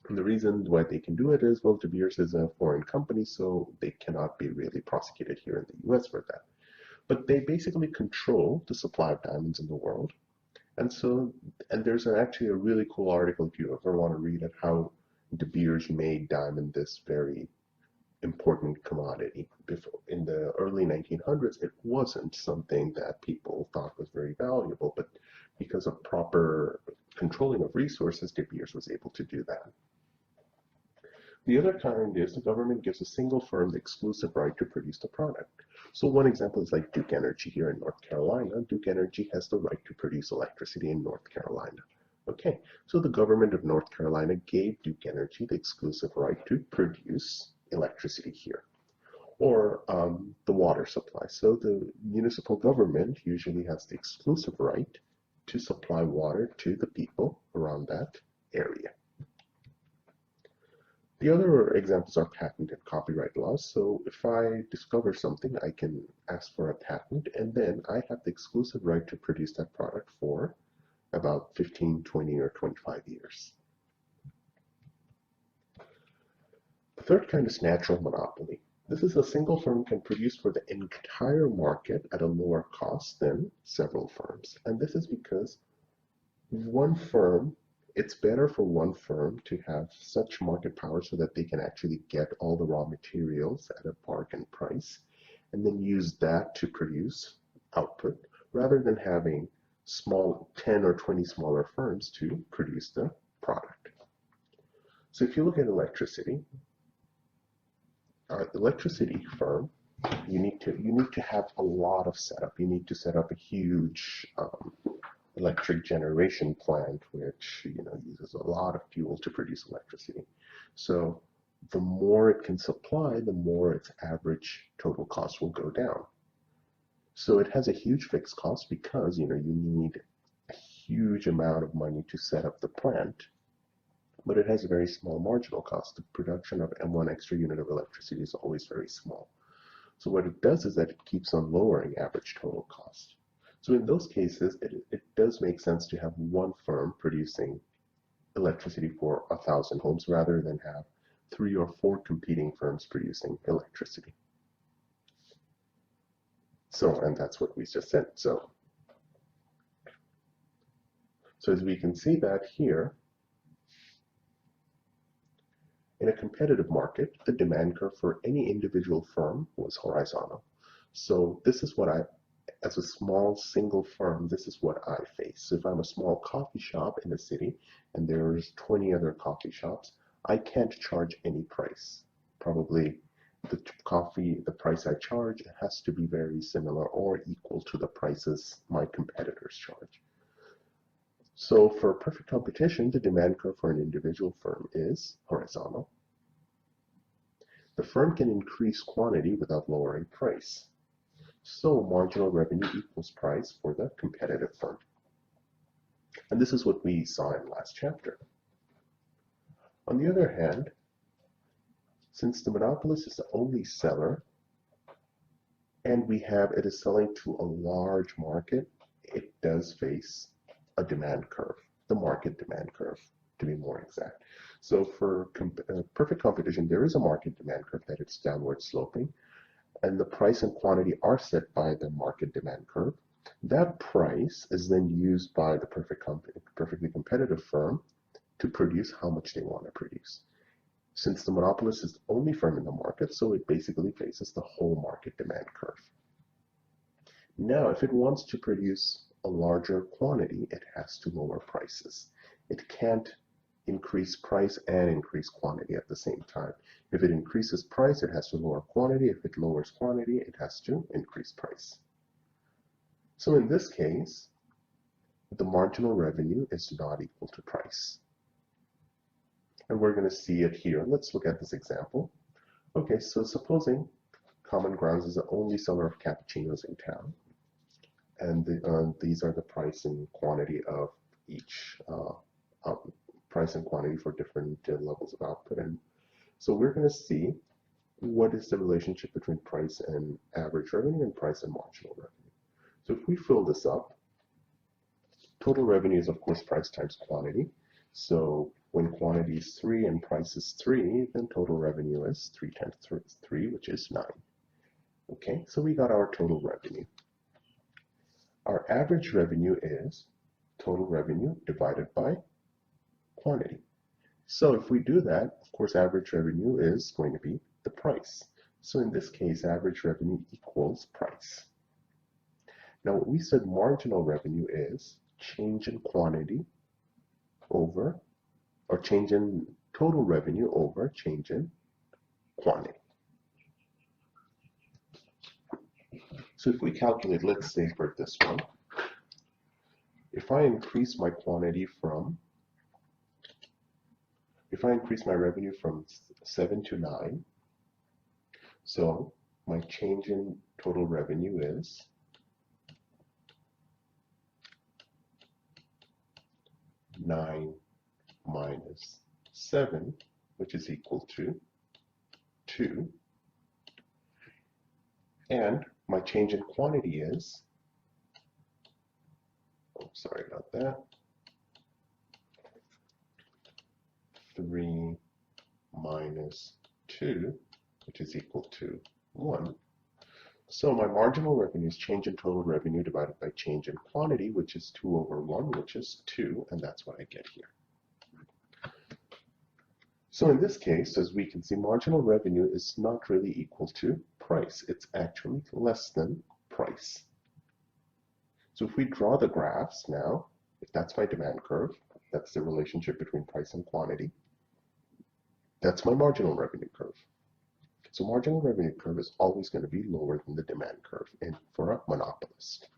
And the reason why they can do it is, well, De Beers is a foreign company, so they cannot be really prosecuted here in the US for that. But they basically control the supply of diamonds in the world. And there's actually a really cool article, if you ever want to read it, how De Beers made diamond this very important commodity. In the early 1900s, it wasn't something that people thought was very valuable, but because of proper controlling of resources, De Beers was able to do that. The other kind is the government gives a single firm the exclusive right to produce the product. So one example is like Duke Energy here in North Carolina. Duke Energy has the right to produce electricity in North Carolina. Okay, so the government of North Carolina gave Duke Energy the exclusive right to produce electricity here. Or the water supply. So the municipal government usually has the exclusive right to supply water to the people around that area. The other examples are patent and copyright laws. So if I discover something, I can ask for a patent, and then I have the exclusive right to produce that product for about 15, 20, or 25 years. The third kind is natural monopoly. This is a single firm can produce for the entire market at a lower cost than several firms. And this is because it's better for one firm to have such market power so that they can actually get all the raw materials at a bargain price and then use that to produce output rather than having 10 or 20 smaller firms to produce the product. So if you look at electricity, electricity firm, you need to have a lot of setup. You need to set up a huge electric generation plant, which uses a lot of fuel to produce electricity. So the more it can supply, the more its average total cost will go down. So it has a huge fixed cost because you need a huge amount of money to set up the plant, but it has a very small marginal cost. The production of one extra unit of electricity is always very small. So what it does is that it keeps on lowering average total cost. So in those cases, it does make sense to have one firm producing electricity for 1,000 homes rather than have 3 or 4 competing firms producing electricity. So, and that's what we just said. So as we can see that here, in a competitive market, the demand curve for any individual firm was horizontal. So this is what as a small single firm, this is what I face. So if I'm a small coffee shop in a city and there's 20 other coffee shops, I can't charge any price. Probably the price I charge has to be very similar or equal to the prices my competitors charge. So for perfect competition, the demand curve for an individual firm is horizontal. The firm can increase quantity without lowering price. So marginal revenue equals price for the competitive firm. And this is what we saw in last chapter. On the other hand, since the monopolist is the only seller, and it is selling to a large market, it does face a demand curve, the market demand curve, to be more exact. So for perfect competition, there is a market demand curve that it's downward sloping, and the price and quantity are set by the market demand curve. That price is then used by the perfectly competitive firm to produce how much they want to produce. Since the monopolist is the only firm in the market, so it basically faces the whole market demand curve. Now, if it wants to produce a larger quantity, it has to lower prices. It can't increase price and increase quantity at the same time. If it increases price, it has to lower quantity. If it lowers quantity, it has to increase price. So in this case, the marginal revenue is not equal to price. And we're going to see it here. Let's look at this example. Okay, so supposing Common Grounds is the only seller of cappuccinos in town, and these are the price and quantity of each price and quantity for different levels of output. And so we're going to see what is the relationship between price and average revenue and price and marginal revenue. So if we fill this up, total revenue is of course price times quantity. So when quantity is 3 and price is 3, then total revenue is 3 times 3, which is 9. Okay, so we got our total revenue. Our average revenue is total revenue divided by quantity. So if we do that, of course, average revenue is going to be the price. So in this case, average revenue equals price. Now, what we said marginal revenue is change in quantity over, or change in total revenue over change in quantity. So if we calculate, let's say for this one, if I increase my revenue from 7 to 9, so my change in total revenue is 9 minus 7, which is equal to 2. And my change in quantity is, sorry about that, 3 minus 2, which is equal to 1. So my marginal revenue is change in total revenue divided by change in quantity, which is 2 over 1, which is 2, and that's what I get here. So in this case, as we can see, marginal revenue is not really equal to price. It's actually less than price. So if we draw the graphs now, if that's my demand curve, that's the relationship between price and quantity. That's my marginal revenue curve. So marginal revenue curve is always going to be lower than the demand curve for a monopolist.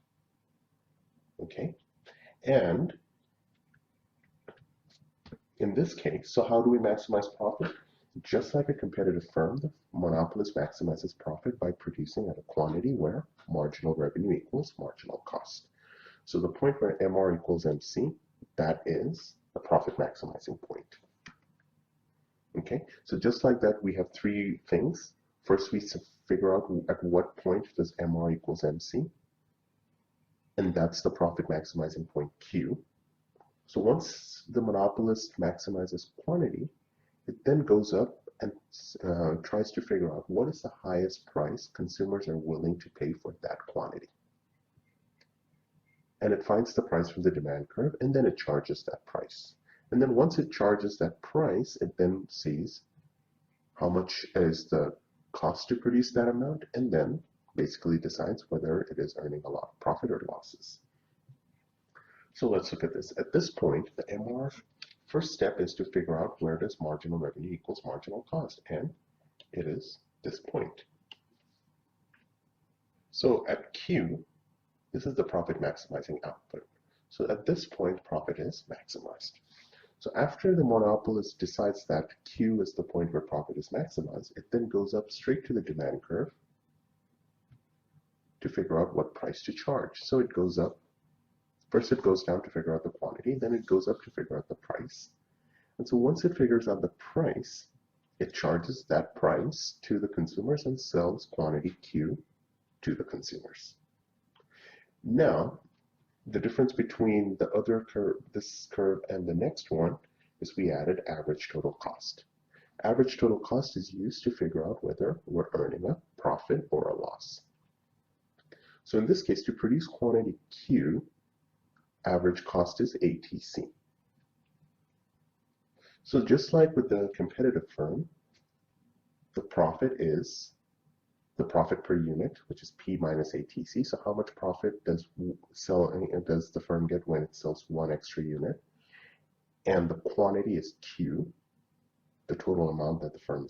Okay, and in this case, so how do we maximize profit? Just like a competitive firm, the monopolist maximizes profit by producing at a quantity where marginal revenue equals marginal cost. So the point where MR equals MC, that is the profit maximizing point. Okay, so just like that, we have 3 things. First, we figure out at what point does MR equals MC, and that's the profit maximizing point Q. So once the monopolist maximizes quantity, it then goes up and tries to figure out what is the highest price consumers are willing to pay for that quantity. And it finds the price from the demand curve, and then it charges that price. And then once it charges that price, it then sees how much is the cost to produce that amount, and then basically decides whether it is earning a lot of profit or losses. So let's look at this. At this point, the MR first step is to figure out where does marginal revenue equals marginal cost, and it is this point. So at Q, this is the profit maximizing output. So at this point, profit is maximized. So after the monopolist decides that Q is the point where profit is maximized, it then goes up straight to the demand curve to figure out what price to charge. So it goes up. First it goes down to figure out the quantity, then it goes up to figure out the price. And so once it figures out the price, it charges that price to the consumers and sells quantity Q to the consumers. Now, the difference between the other curve, this curve, and the next one is we added average total cost. Average total cost is used to figure out whether we're earning a profit or a loss. So in this case, to produce quantity Q, average cost is ATC. So just like with the competitive firm, the profit is the profit per unit, which is P minus ATC. So how much profit does the firm get when it sells one extra unit? And the quantity is Q, the total amount that the firm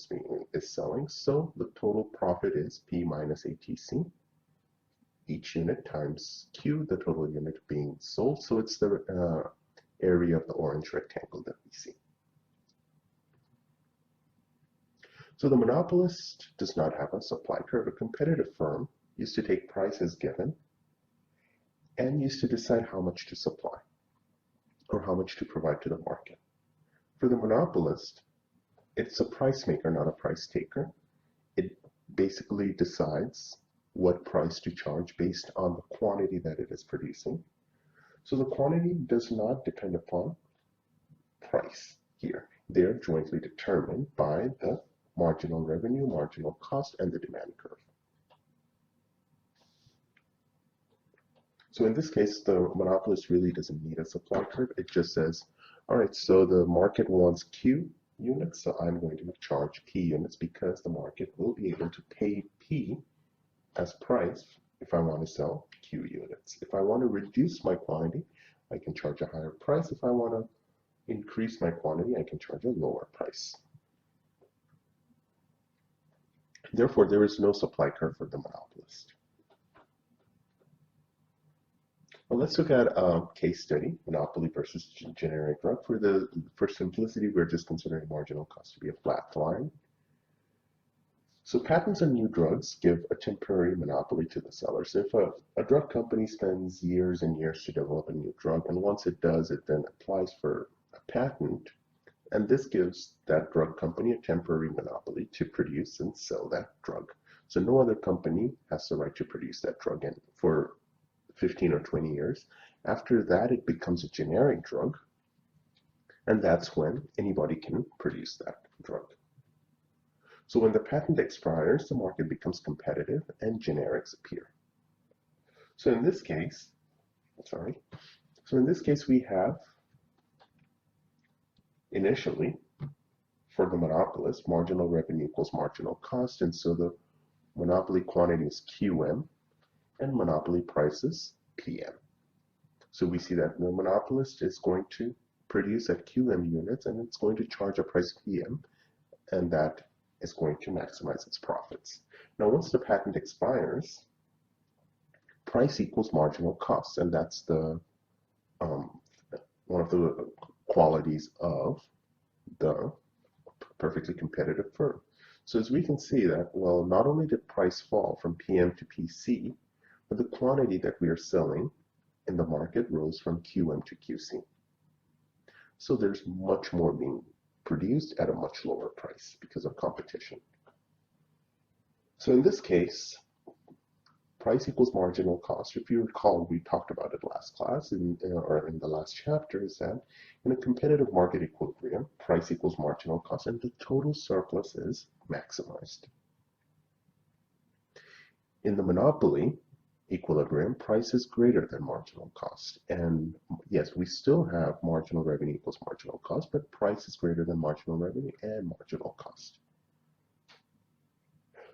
is selling. So the total profit is P minus ATC, each unit times Q, the total unit being sold. So it's the area of the orange rectangle that we see. So the monopolist does not have a supply curve. A competitive firm used to take price as given and used to decide how much to supply or how much to provide to the market. For the monopolist, it's a price maker, not a price taker. It basically decides what price to charge based on the quantity that it is producing. So the quantity does not depend upon price here. They're jointly determined by the marginal revenue, marginal cost, and the demand curve. So in this case, the monopolist really doesn't need a supply curve. It just says, all right, so the market wants Q units, so I'm going to charge P units because the market will be able to pay P as price if I want to sell Q units. If I want to reduce my quantity, I can charge a higher price. If I want to increase my quantity, I can charge a lower price. Therefore, there is no supply curve for the monopolist. Well, let's look at a case study, monopoly versus generic drug. For simplicity, we're just considering marginal cost to be a flat line. So patents on new drugs give a temporary monopoly to the seller. So if a drug company spends years and years to develop a new drug, and once it does, it then applies for a patent, and this gives that drug company a temporary monopoly to produce and sell that drug. So no other company has the right to produce that drug for 15 or 20 years. After that, it becomes a generic drug, and that's when anybody can produce that drug. So when the patent expires, the market becomes competitive and generics appear. So in this case, we have initially, for the monopolist, marginal revenue equals marginal cost, and so the monopoly quantity is QM, and monopoly price is PM. So we see that the monopolist is going to produce at QM units, and it's going to charge a price PM, and that is going to maximize its profits. Now, once the patent expires, price equals marginal cost, and that's the one of the qualities of the perfectly competitive firm. So as we can see that, well, not only did price fall from PM to PC, but the quantity that we are selling in the market rose from QM to QC. So there's much more being produced at a much lower price because of competition. So in this case, price equals marginal cost. If you recall, we talked about it last class or in the last chapter, is that in a competitive market equilibrium, price equals marginal cost, and the total surplus is maximized. In the monopoly equilibrium, price is greater than marginal cost. And yes, we still have marginal revenue equals marginal cost, but price is greater than marginal revenue and marginal cost.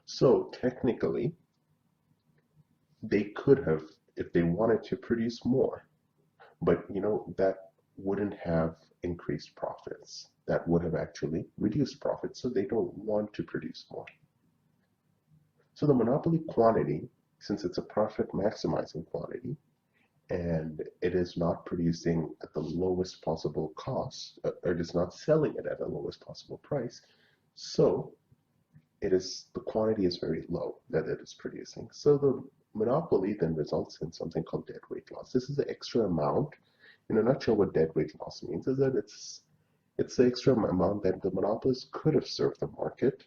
So technically, they could have, if they wanted to, produce more, but that wouldn't have increased profits. That would have actually reduced profits, so they don't want to produce more. So the monopoly quantity, since it's a profit maximizing quantity, and it is not producing at the lowest possible cost, or it is not selling it at the lowest possible price, so the quantity is very low that it is producing. So the monopoly then results in something called deadweight loss. This is the extra amount. In a nutshell, what deadweight loss means is that it's the extra amount that the monopolist could have served the market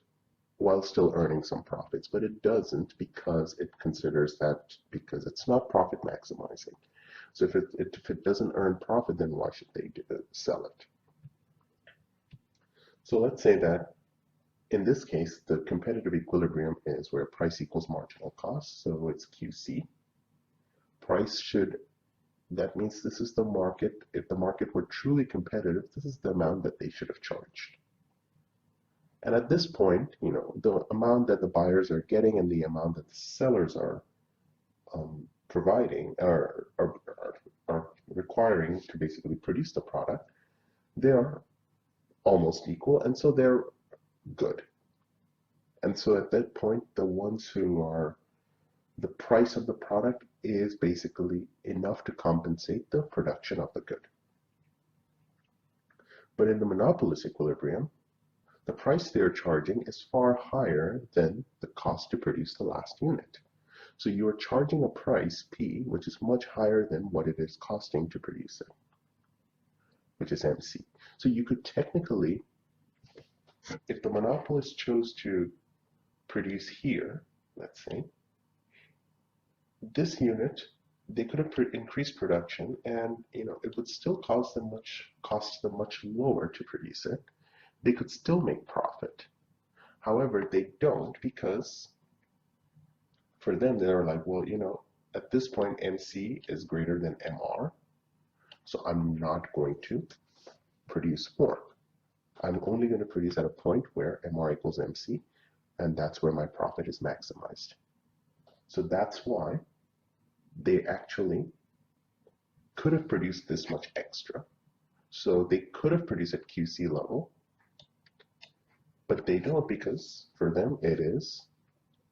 while still earning some profits, but it doesn't because it considers that because it's not profit maximizing. So if it doesn't earn profit, then why should they sell it? So let's say that in this case, the competitive equilibrium is where price equals marginal cost, so it's QC. That means this is the market. If the market were truly competitive, this is the amount that they should have charged. And at this point, the amount that the buyers are getting and the amount that the sellers are providing are requiring to basically produce the product, they are almost equal, and so they're good. And so at that point, the price of the product is basically enough to compensate the production of the good. But in the monopolist equilibrium, the price they're charging is far higher than the cost to produce the last unit. So you are charging a price, P, which is much higher than what it is costing to produce it, which is MC. So you could technically, if the monopolist chose to produce here, let's say, this unit, they could have increased production, and it would still cost them much lower to produce it. They could still make profit. However, they don't, because for them, they're like, well, at this point, MC is greater than MR, so I'm not going to produce more. I'm only going to produce at a point where MR equals MC, and that's where my profit is maximized. So that's why they actually could have produced this much extra. So they could have produced at QC level, but they don't, because for them it is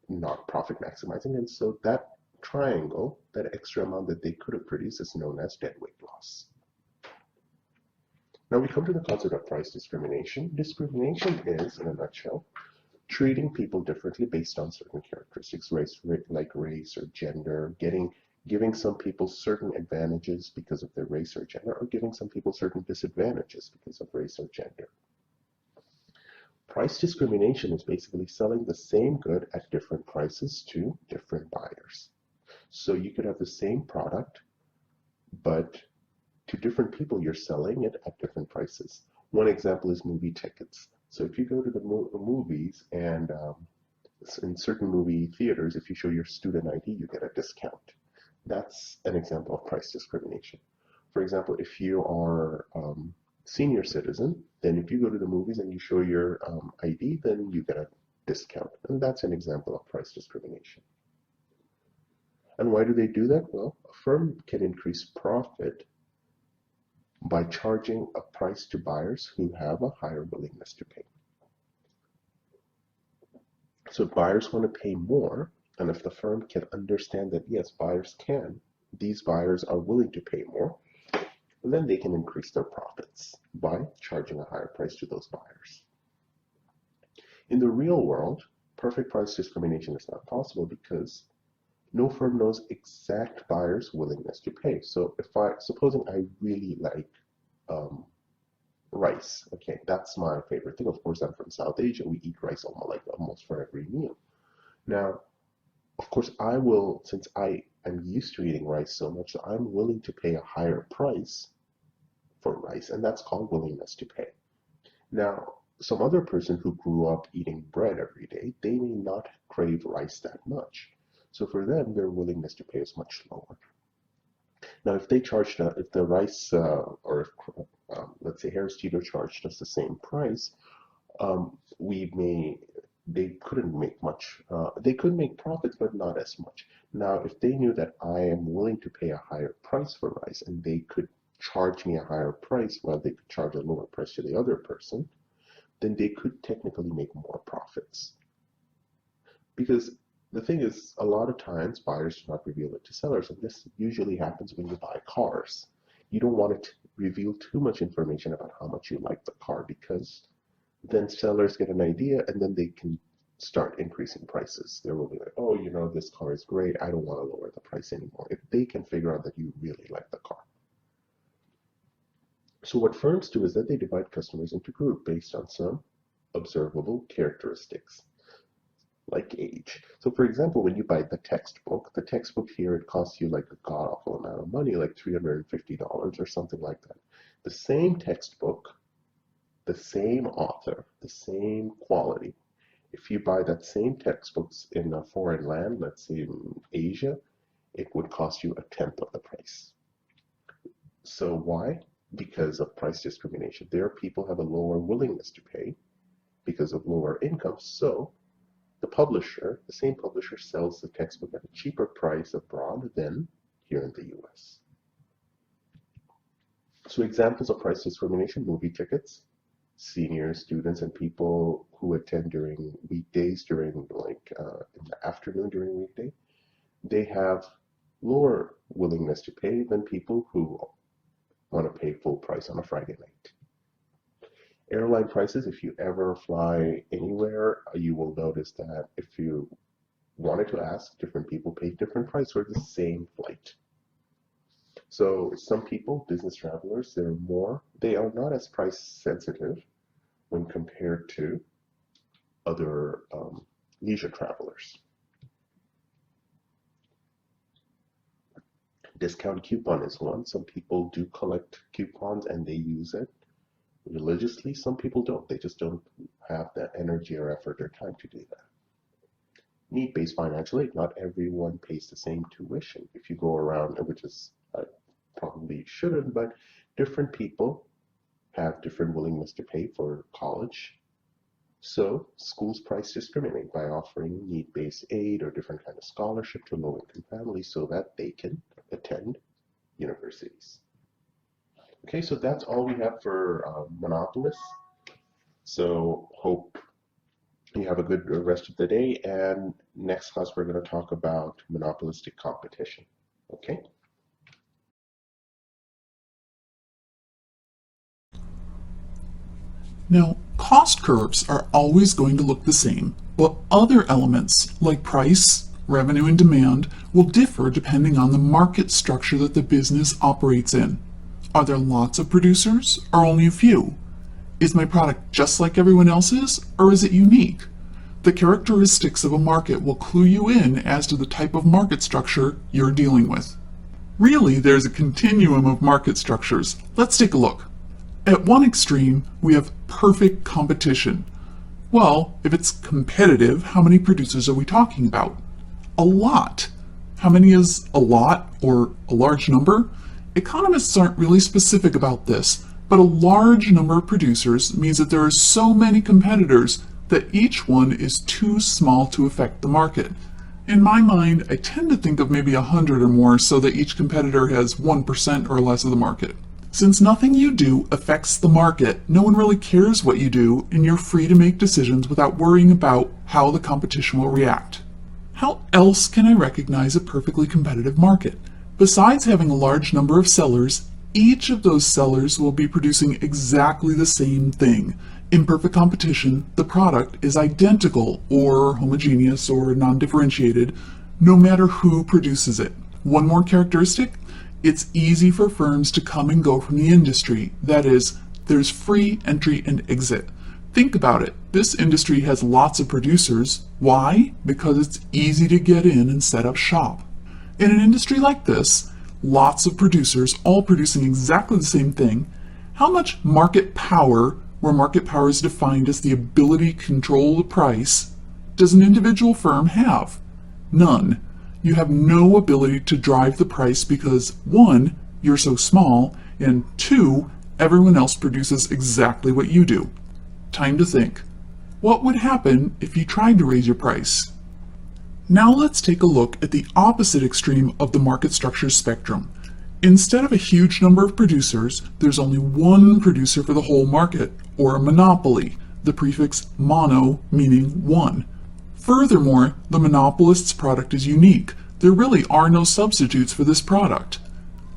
not profit maximizing. And so that triangle, that extra amount that they could have produced, is known as deadweight loss. Now we come to the concept of price discrimination. Discrimination is, in a nutshell, treating people differently based on certain characteristics, like race or gender, giving some people certain advantages because of their race or gender, or giving some people certain disadvantages because of race or gender. Price discrimination is basically selling the same good at different prices to different buyers. So you could have the same product, but to different people you're selling it at different prices. One example is movie tickets. So if you go to the movies, and in certain movie theaters, if you show your student ID, you get a discount. That's an example of price discrimination. For example, if you are senior citizen, then if you go to the movies and you show your ID, then you get a discount. And that's an example of price discrimination. And why do they do that? Well, a firm can increase profit by charging a price to buyers who have a higher willingness to pay. So if buyers want to pay more, and if the firm can understand that, yes, these buyers are willing to pay more, then they can increase their profits by charging a higher price to those buyers. In the real world, perfect price discrimination is not possible because no firm knows exact buyers' willingness to pay. So supposing I really like rice, okay, that's my favorite thing. Of course, I'm from South Asia. We eat rice almost for every meal. Now, a Of course, I will, since I am used to eating rice so much, so I'm willing to pay a higher price for rice, and that's called willingness to pay. Now, some other person who grew up eating bread every day, they may not crave rice that much. So for them, their willingness to pay is much lower. Now, if they charged, if the rice, or if, let's say Harris Teeter charged us the same price, they couldn't make much, they could make profits, but not as much. Now, if they knew that I am willing to pay a higher price for rice and they could charge me a higher price while they could charge a lower price to the other person, then they could technically make more profits. Because the thing is, a lot of times buyers do not reveal it to sellers, and this usually happens when you buy cars. You don't want to reveal too much information about how much you like the car, because then sellers get an idea and then they can start increasing prices. They will be like, oh, you know, this car is great, I don't want to lower the price anymore, if they can figure out that you really like the car. So what firms do is that they divide customers into groups based on some observable characteristics, like age. So for example, when you buy the textbook here, it costs you like a god-awful amount of money, like $350 or something like that. The same textbook, the same author, the same quality. If you buy that same textbooks in a foreign land, let's say in Asia, it would cost you 1/10 of the price. So why? Because of price discrimination. There, people have a lower willingness to pay because of lower income. So the publisher, the same publisher, sells the textbook at a cheaper price abroad than here in the US. So examples of price discrimination: movie tickets. Senior students and people who attend during weekdays, during like in the afternoon during weekday, they have lower willingness to pay than people who want to pay full price on a Friday night. Airline prices: if you ever fly anywhere, you will notice that if you wanted to ask, different people pay different price for the same flight. So some people, business travelers, they are not as price sensitive when compared to other leisure travelers. Discount coupon is one. Some people do collect coupons and they use it religiously. Some people don't. They just don't have the energy or effort or time to do that. Need-based financial aid. Not everyone pays the same tuition. If you go around, which is I probably shouldn't, but different people have different willingness to pay for college. So schools price discriminate by offering need-based aid or different kind of scholarship to low-income families so that they can attend universities. Okay, so that's all we have for monopolists. So hope you have a good rest of the day, and next class we're going to talk about monopolistic competition. Okay. Now, cost curves are always going to look the same, but other elements like price, revenue, and demand will differ depending on the market structure that the business operates in. Are there lots of producers or only a few? Is my product just like everyone else's, or is it unique? The characteristics of a market will clue you in as to the type of market structure you're dealing with. Really, there's a continuum of market structures. Let's take a look. At one extreme, we have perfect competition. Well, if it's competitive, how many producers are we talking about? A lot. How many is a lot or a large number? Economists aren't really specific about this, but a large number of producers means that there are so many competitors that each one is too small to affect the market. In my mind, I tend to think of maybe 100 or more so that each competitor has 1% or less of the market. Since nothing you do affects the market, no one really cares what you do, and you're free to make decisions without worrying about how the competition will react. How else can I recognize a perfectly competitive market? Besides having a large number of sellers, each of those sellers will be producing exactly the same thing. In perfect competition, the product is identical or homogeneous or non-differentiated, no matter who produces it. One more characteristic: it's easy for firms to come and go from the industry. That is, there's free entry and exit. Think about it. This industry has lots of producers. Why? Because it's easy to get in and set up shop. In an industry like this, lots of producers all producing exactly the same thing, how much market power, where market power is defined as the ability to control the price, does an individual firm have? None. You have no ability to drive the price because 1, you're so small, and 2, everyone else produces exactly what you do. Time to think. What would happen if you tried to raise your price? Now let's take a look at the opposite extreme of the market structure spectrum. Instead of a huge number of producers, there's only one producer for the whole market, or a monopoly, the prefix mono meaning one. Furthermore, the monopolist's product is unique. There really are no substitutes for this product.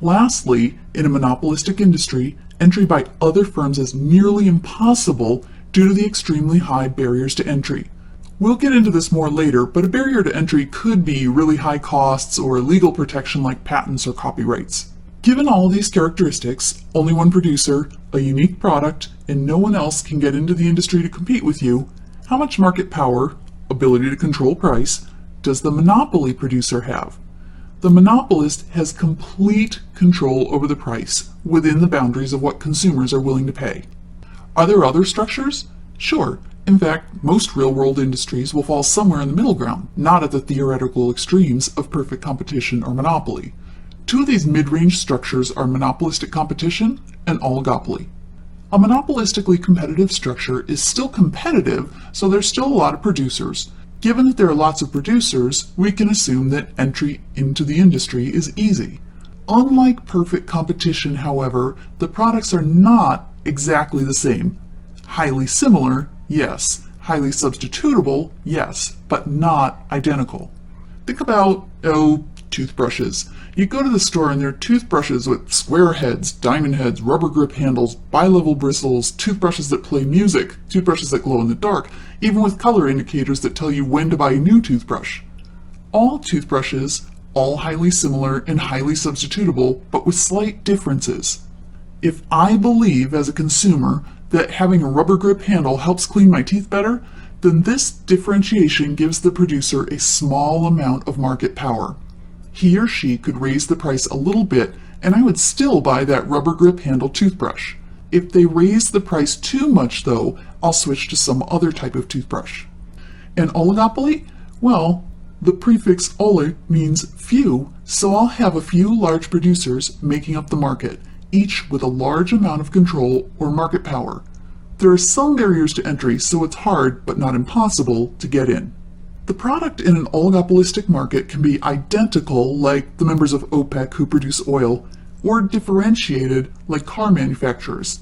Lastly, in a monopolistic industry, entry by other firms is nearly impossible due to the extremely high barriers to entry. We'll get into this more later, but a barrier to entry could be really high costs or legal protection like patents or copyrights. Given all these characteristics, only one producer, a unique product, and no one else can get into the industry to compete with you, how much market power, ability to control price, does the monopoly producer have? The monopolist has complete control over the price within the boundaries of what consumers are willing to pay. Are there other structures? Sure. In fact, most real-world industries will fall somewhere in the middle ground, not at the theoretical extremes of perfect competition or monopoly. Two of these mid-range structures are monopolistic competition and oligopoly. A monopolistically competitive structure is still competitive, so there's still a lot of producers. Given that there are lots of producers, we can assume that entry into the industry is easy. Unlike perfect competition, however, the products are not exactly the same. Highly similar, yes. Highly substitutable, yes, but not identical. Think about, toothbrushes. You go to the store and there are toothbrushes with square heads, diamond heads, rubber grip handles, bi-level bristles, toothbrushes that play music, toothbrushes that glow in the dark, even with color indicators that tell you when to buy a new toothbrush. All toothbrushes, all highly similar and highly substitutable, but with slight differences. If I believe as a consumer that having a rubber grip handle helps clean my teeth better, then this differentiation gives the producer a small amount of market power. He or she could raise the price a little bit and I would still buy that rubber grip handle toothbrush. If they raise the price too much though, I'll switch to some other type of toothbrush. An oligopoly? Well, the prefix ole means few, so I'll have a few large producers making up the market, each with a large amount of control or market power. There are some barriers to entry, so it's hard, but not impossible, to get in. The product in an oligopolistic market can be identical, like the members of OPEC who produce oil, or differentiated, like car manufacturers.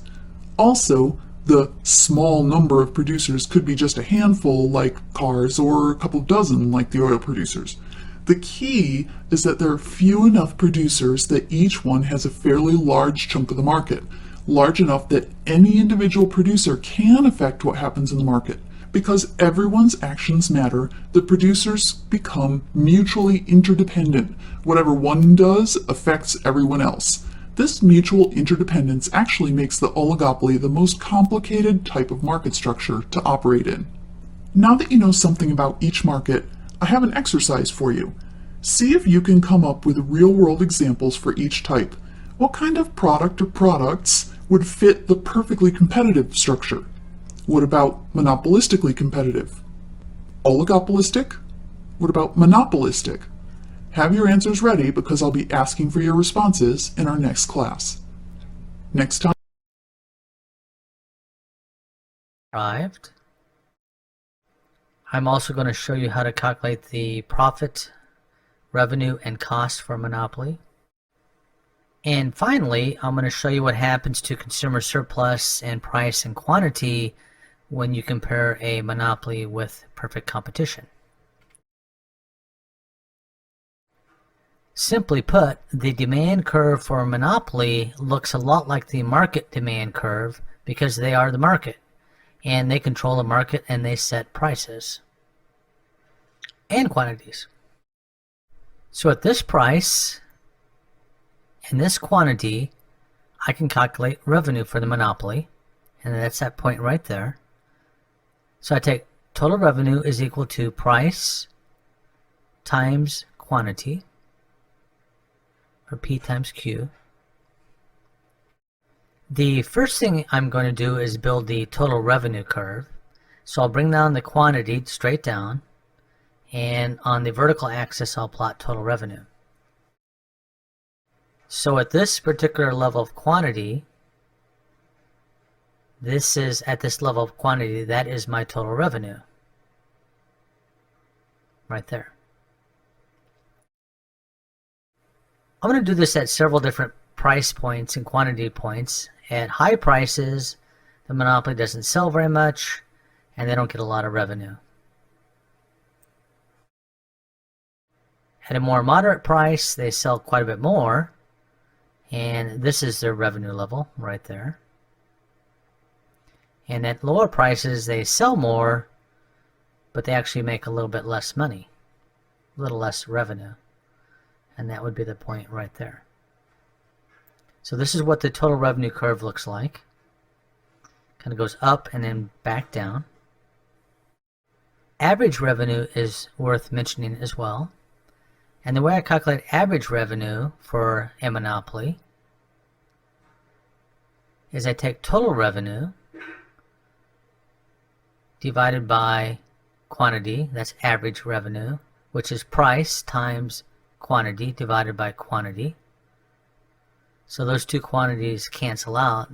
Also, the small number of producers could be just a handful, like cars, or a couple dozen, like the oil producers. The key is that there are few enough producers that each one has a fairly large chunk of the market, large enough that any individual producer can affect what happens in the market. Because everyone's actions matter, the producers become mutually interdependent. Whatever one does affects everyone else. This mutual interdependence actually makes the oligopoly the most complicated type of market structure to operate in. Now that you know something about each market, I have an exercise for you. See if you can come up with real-world examples for each type. What kind of product or products would fit the perfectly competitive structure? What about monopolistically competitive? Oligopolistic? What about monopolistic? Have your answers ready because I'll be asking for your responses in our next class. Next time. Arrived. I'm also going to show you how to calculate the profit, revenue, and cost for a monopoly. And finally, I'm going to show you what happens to consumer surplus and price and quantity when you compare a monopoly with perfect competition. Simply put, the demand curve for a monopoly looks a lot like the market demand curve because they are the market and they control the market and they set prices and quantities. So at this price and this quantity, I can calculate revenue for the monopoly, and that's that point right there. So I take total revenue is equal to price times quantity, or P times Q. The first thing I'm going to do is build the total revenue curve. So I'll bring down the quantity straight down, and on the vertical axis I'll plot total revenue. So at this particular level of quantity, this is at this level of quantity, that is my total revenue. Right there. I'm going to do this at several different price points and quantity points. At high prices, the monopoly doesn't sell very much, and they don't get a lot of revenue. At a more moderate price, they sell quite a bit more, and this is their revenue level right there. And at lower prices, they sell more, but they actually make a little bit less money, a little less revenue. And that would be the point right there. So this is what the total revenue curve looks like. Kind of goes up and then back down. Average revenue is worth mentioning as well. And the way I calculate average revenue for a monopoly is I take total revenue divided by quantity, that's average revenue, which is price times quantity divided by quantity. So those two quantities cancel out.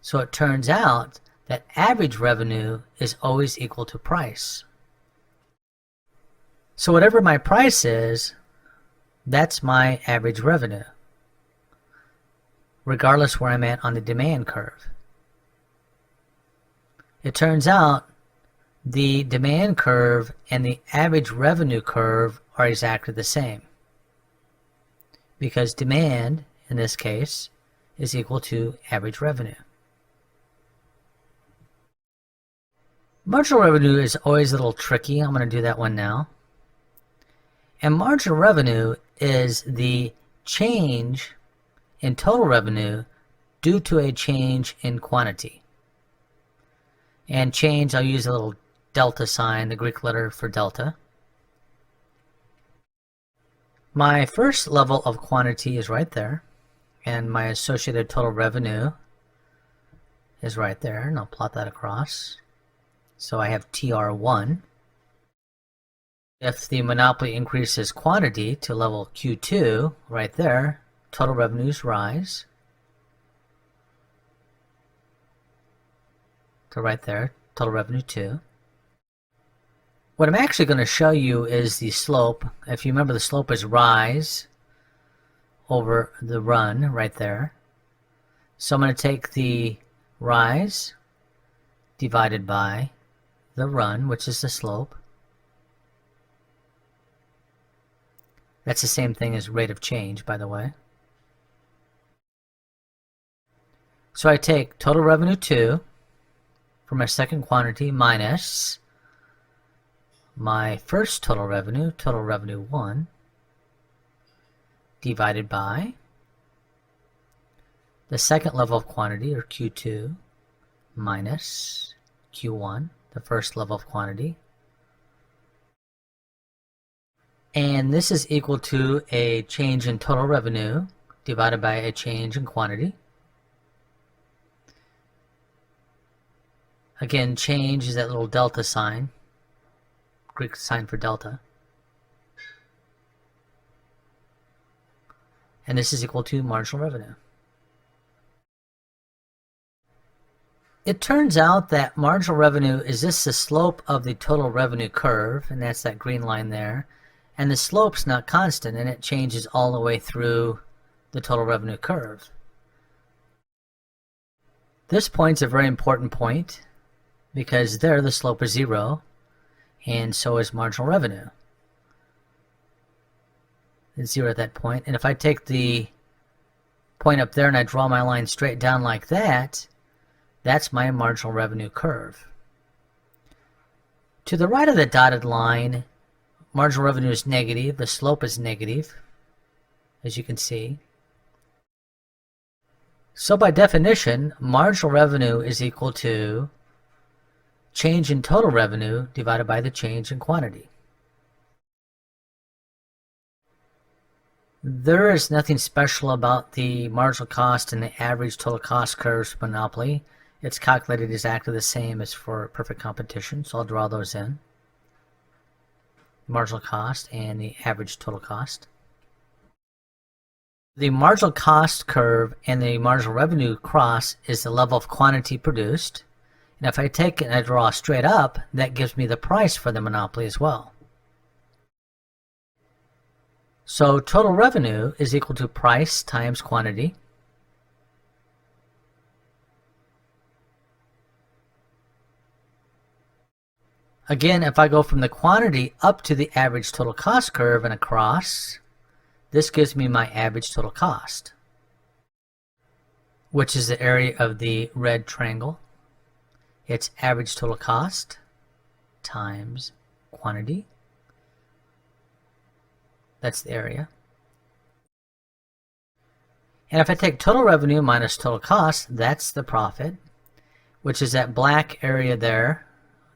So it turns out that average revenue is always equal to price. So whatever my price is, that's my average revenue, regardless where I'm at on the demand curve. It turns out the demand curve and the average revenue curve are exactly the same, because demand, in this case, is equal to average revenue. Marginal revenue is always a little tricky. I'm going to do that one now. And marginal revenue is the change in total revenue due to a change in quantity. And change, I'll use a little delta sign, the Greek letter for delta. My first level of quantity is right there, and my associated total revenue is right there, and I'll plot that across. So I have TR1. If the monopoly increases quantity to level Q2, right there, total revenues rise. So right there, total revenue 2. What I'm actually going to show you is the slope. If you remember, the slope is rise over the run right there. So I'm going to take the rise divided by the run, which is the slope. That's the same thing as rate of change, by the way. So I take total revenue 2 for my second quantity minus my first total revenue 1, divided by the second level of quantity, or Q2, minus Q1, the first level of quantity. And this is equal to a change in total revenue divided by a change in quantity. Again, change is that little delta sign, Greek sign for delta. And this is equal to marginal revenue. It turns out that marginal revenue is just the slope of the total revenue curve, and that's that green line there. And the slope's not constant, and it changes all the way through the total revenue curve. This point's a very important point, because there the slope is 0, and so is marginal revenue. It's 0 at that point. And if I take the point up there and I draw my line straight down like that, that's my marginal revenue curve. To the right of the dotted line, marginal revenue is negative, the slope is negative, as you can see. So by definition, marginal revenue is equal to change in total revenue divided by the change in quantity. There is nothing special about the marginal cost and the average total cost curves for monopoly. It's calculated exactly the same as for perfect competition, so I'll draw those in. Marginal cost and the average total cost. The marginal cost curve and the marginal revenue cross is the level of quantity produced. And if I take it and I draw straight up, that gives me the price for the monopoly as well. So total revenue is equal to price times quantity. Again, if I go from the quantity up to the average total cost curve and across, this gives me my average total cost, which is the area of the red triangle. It's average total cost times quantity. That's the area. And if I take total revenue minus total cost, that's the profit, which is that black area there,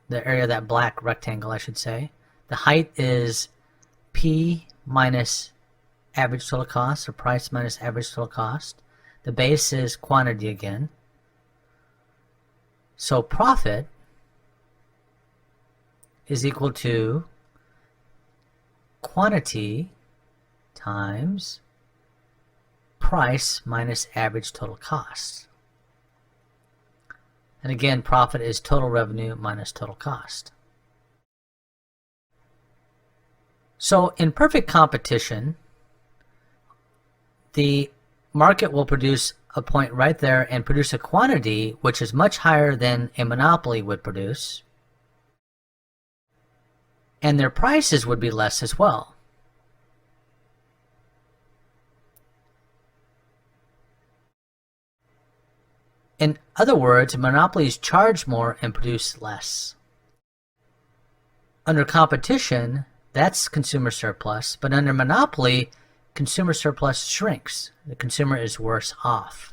the area of that black rectangle, I should say. The height is P minus average total cost, or price minus average total cost. The base is quantity again. So profit is equal to quantity times price minus average total cost. And again, profit is total revenue minus total cost. So in perfect competition, the market will produce a point right there and produce a quantity which is much higher than a monopoly would produce. And their prices would be less as well. In other words, monopolies charge more and produce less. Under competition, that's consumer surplus, but under monopoly, consumer surplus shrinks. The consumer is worse off.